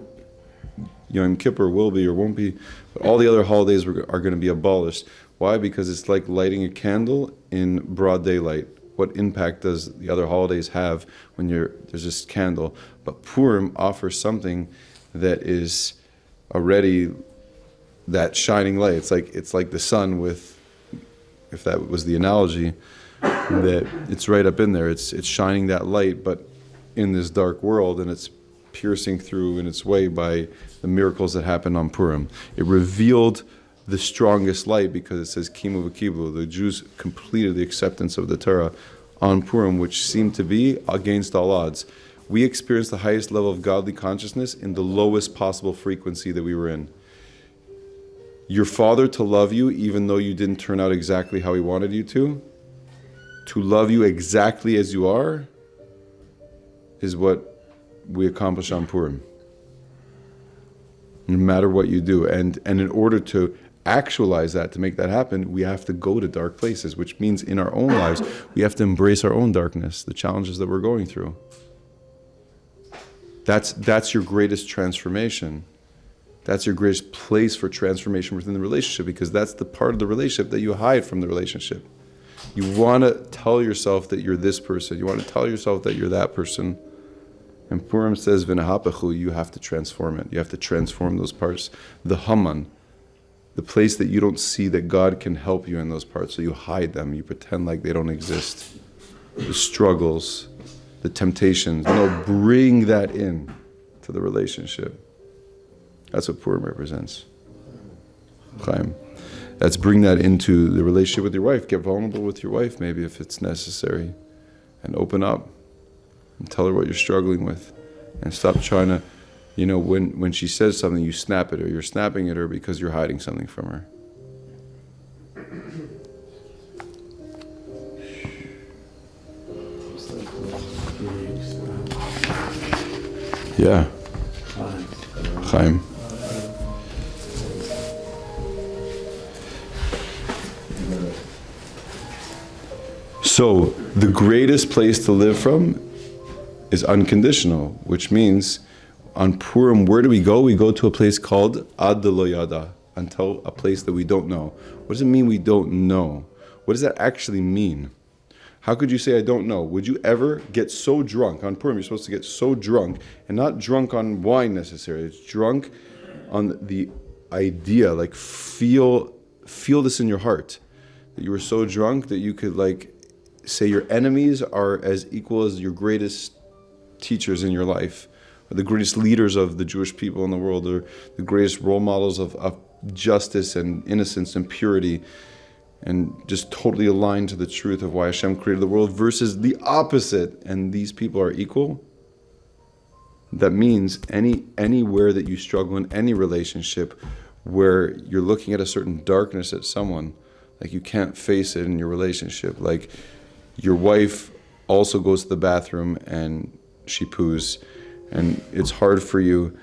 Yom Kippur will be or won't be, but all the other holidays are going to be abolished. Why? Because it's like lighting a candle in broad daylight. what impact does the other holidays have when there's this candle? But Purim offers something that is already that shining light. It's like the sun with, if that was the analogy, that it's right up in there. It's shining that light, but in this dark world, and it's piercing through in its way by the miracles that happened on Purim. It revealed the strongest light because it says Kimu v'Kiblu. The Jews completed the acceptance of the Torah on Purim, which seemed to be against all odds. We experienced the highest level of godly consciousness in the lowest possible frequency that we were in. Your Father to love you even though you didn't turn out exactly how He wanted you to love you exactly as you are, is what we accomplish on Purim. No matter what you do. And in order to actualize that, to make that happen, we have to go to dark places, which means in our own lives, we have to embrace our own darkness, the challenges that we're going through. That's your greatest transformation. That's your greatest place for transformation within the relationship, because that's the part of the relationship that you hide from the relationship. You want to tell yourself that you're this person. You want to tell yourself that you're that person. And Purim says, V'nahapachu, you have to transform it. You have to transform those parts. The Haman, the place that you don't see that God can help you in those parts. So you hide them. You pretend like they don't exist. The struggles, the temptations. No, bring that in to the relationship. That's what Purim represents. Chaim. Let's bring that into the relationship with your wife. Get vulnerable with your wife, maybe, if it's necessary. And open up. And tell her what you're struggling with. And stop trying to, when she says something, you snap at her. You're snapping at her because you're hiding something from her. Yeah. Chaim. So, the greatest place to live from is unconditional, which means on Purim, where do we go? We go to a place called Ad Lo Yada, until a place that we don't know. What does it mean we don't know? What does that actually mean? How could you say I don't know? Would you ever get so drunk? On Purim, you're supposed to get so drunk, and not drunk on wine necessarily. It's drunk on the idea, like feel this in your heart, that you were so drunk that you could say your enemies are as equal as your greatest teachers in your life, or the greatest leaders of the Jewish people in the world, or the greatest role models of justice and innocence and purity, and just totally aligned to the truth of why Hashem created the world, versus the opposite, and these people are equal. That means anywhere that you struggle in any relationship where you're looking at a certain darkness at someone, like you can't face it in your relationship, like your wife also goes to the bathroom and she poos, and it's hard for you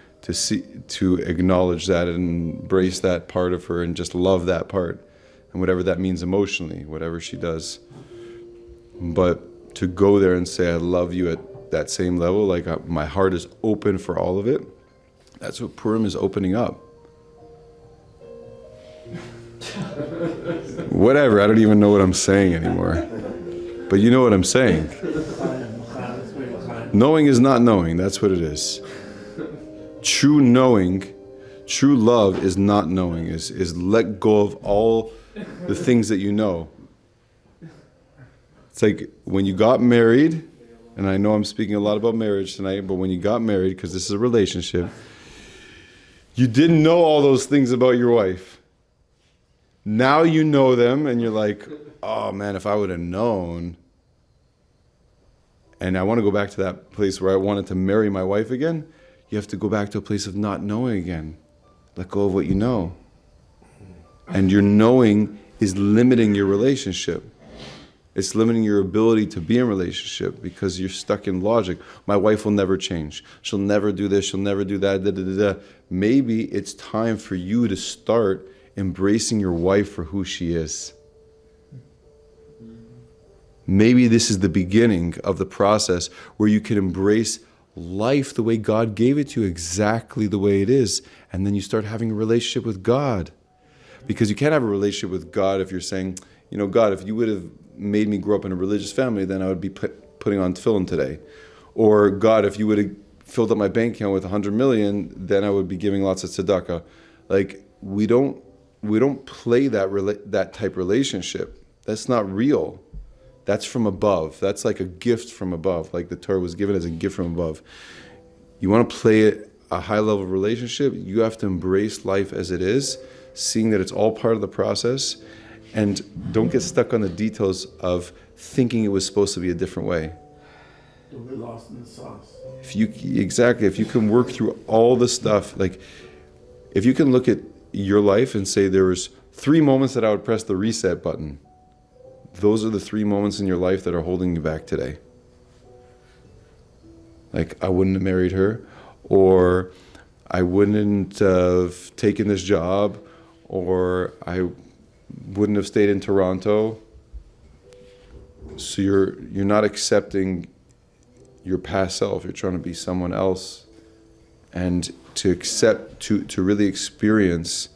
to acknowledge that and embrace that part of her and just love that part, and whatever that means emotionally, whatever she does. But to go there and say I love you at that same level, like my heart is open for all of it, that's what Purim is opening up. Whatever, I don't even know what I'm saying anymore. But you know what I'm saying. Knowing is not knowing, that's what it is. True knowing, true love is not knowing, is let go of all the things that you know. It's like when you got married, and I know I'm speaking a lot about marriage tonight, but when you got married, because this is a relationship, you didn't know all those things about your wife. Now you know them, and you're like, oh man, if I would have known. And I want to go back to that place where I wanted to marry my wife again. You have to go back to a place of not knowing again. Let go of what you know. And your knowing is limiting your relationship. It's limiting your ability to be in a relationship because you're stuck in logic. My wife will never change. She'll never do this. She'll never do that. Da, da, da, da. Maybe it's time for you to start embracing your wife for who she is. Maybe this is the beginning of the process where you can embrace life the way God gave it to you, exactly the way it is. And then you start having a relationship with God. Because you can't have a relationship with God if you're saying, God, if you would have made me grow up in a religious family, then I would be putting on tefillin today. Or God, if you would have filled up my bank account with 100 million, then I would be giving lots of tzedakah. Like, we don't play that type of relationship. That's not real. That's from above. That's like a gift from above. Like the Torah was given as a gift from above. You want to play it a high level relationship, you have to embrace life as it is, seeing that it's all part of the process, and don't get stuck on the details of thinking it was supposed to be a different way. Don't get lost in the sauce. If you can work through all the stuff, like if you can look at your life and say there was 3 moments that I would press the reset button, those are the 3 moments in your life that are holding you back today. Like, I wouldn't have married her, or I wouldn't have taken this job, or I wouldn't have stayed in Toronto. So you're not accepting your past self. You're trying to be someone else. And to accept, to really experience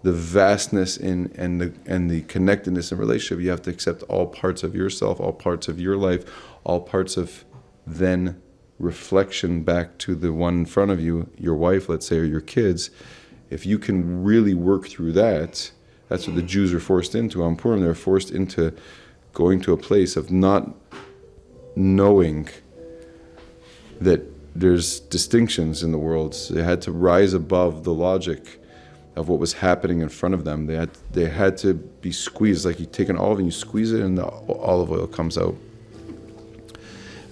the vastness and the connectedness in relationship, you have to accept all parts of yourself, all parts of your life, all parts of then reflection back to the one in front of you, your wife, let's say, or your kids. If you can really work through that, that's what the Jews are forced into on Purim. They're forced into going to a place of not knowing that there's distinctions in the world. So they had to rise above the logic of what was happening in front of them. They had to be squeezed, like you take an olive and you squeeze it and the olive oil comes out.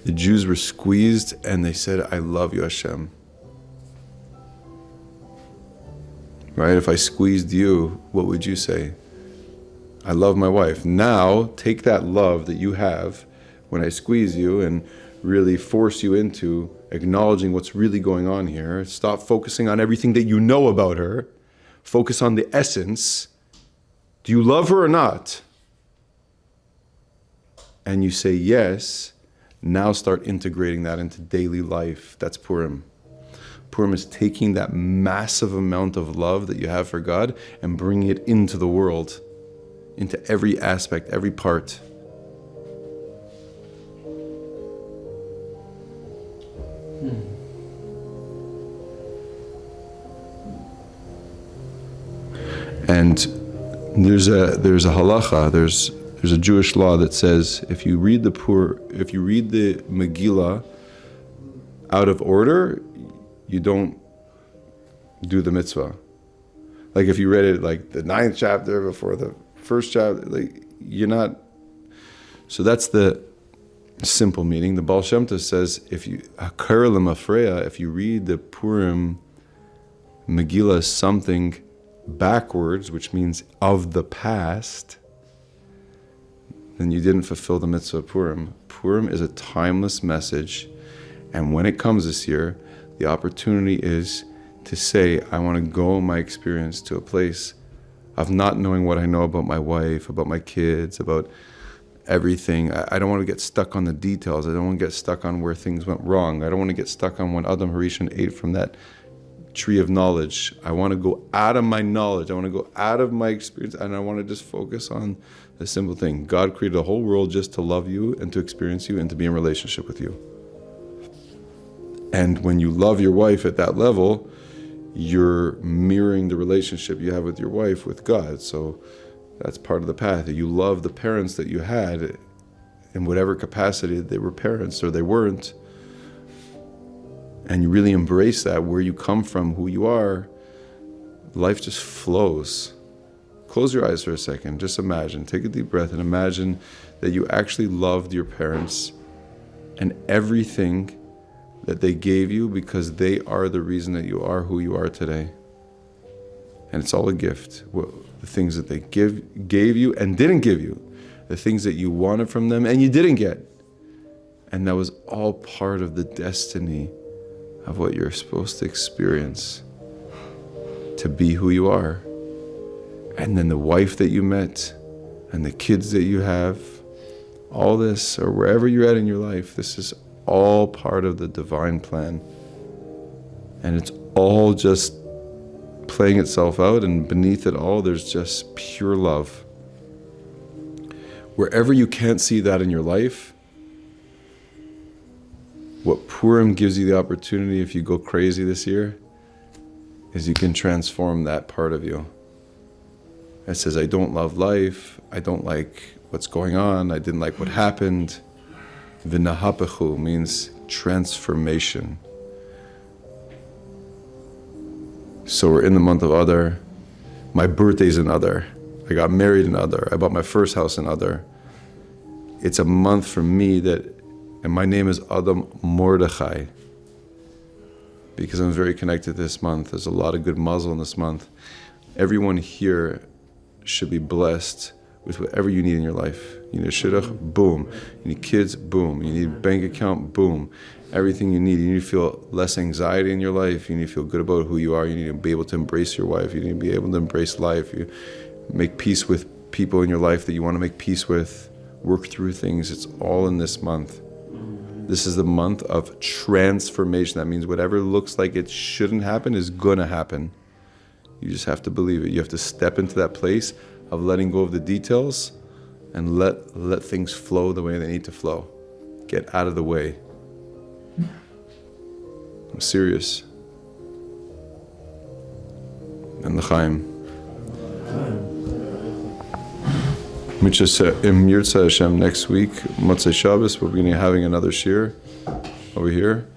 The Jews were squeezed and they said, I love you, Hashem. Right? If I squeezed you, what would you say? I love my wife. Now, take that love that you have when I squeeze you and really force you into acknowledging what's really going on here. Stop focusing on everything that you know about her. Focus on the essence. Do you love her or not? And you say yes. Now start integrating that into daily life. That's Purim. Purim is taking that massive amount of love that you have for God and bringing it into the world, into every aspect, every part. And there's a halacha, there's a Jewish law that says if you read the Megillah out of order, you don't do the mitzvah. Like if you read it like the 9th chapter before the 1st chapter, like you're not. So that's the simple meaning. The Baal Shem Tov says if you read the Purim Megillah something backwards, which means of the past, then you didn't fulfill the mitzvah of Purim. Purim is a timeless message, and when it comes this year, the opportunity is to say, I want to go in my experience to a place of not knowing what I know about my wife, about my kids, about everything. I don't want to get stuck on the details. I don't want to get stuck on where things went wrong. I don't want to get stuck on when Adam Harishon ate from that tree of knowledge. I want to go out of my knowledge. I want to go out of my experience, and I want to just focus on the simple thing. God created the whole world just to love you and to experience you and to be in relationship with you. And when you love your wife at that level, you're mirroring the relationship you have with your wife with God. So that's part of the path. You love the parents that you had in whatever capacity they were parents or they weren't. And you really embrace that, where you come from, who you are. Life just flows. Close your eyes for a second. Just imagine. Take a deep breath and imagine that you actually loved your parents and everything that they gave you, because they are the reason that you are who you are today. And it's all a gift. The things that they gave you and didn't give you. The things that you wanted from them and you didn't get. And that was all part of the destiny of what you're supposed to experience to be who you are. And then the wife that you met and the kids that you have, all this, or wherever you're at in your life, this is all part of the divine plan. And it's all just playing itself out, and beneath it all, there's just pure love. wherever you can't see that in your life, what Purim gives you the opportunity, if you go crazy this year, is you can transform that part of you. It says, I don't love life, I don't like what's going on, I didn't like what happened. V'nahapechu means transformation. So we're in the month of Adar. My birthday's in Adar. I got married in Adar. I bought my first house in Adar. It's a month for me that, and my name is Adam Mordechai, because I'm very connected this month. There's a lot of good mazel in this month. Everyone here should be blessed with whatever you need in your life. You need a shidduch, boom. You need kids, boom. You need a bank account, boom. Everything you need. You need to feel less anxiety in your life. You need to feel good about who you are. You need to be able to embrace your wife. You need to be able to embrace life. You make peace with people in your life that you want to make peace with. Work through things. It's all in this month. This is the month of transformation. That means whatever looks like it shouldn't happen is going to happen. You just have to believe it. You have to step into that place of letting go of the details and let things flow the way they need to flow. Get out of the way. I'm serious. And l'chaim. Im Yirtzeh Hashem, next week, Motzei Shabbos, we're going to be having another shir over here.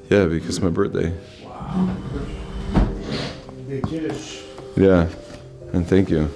Yeah, because it's my birthday. Wow. Big Kiddush. Yeah, and thank you.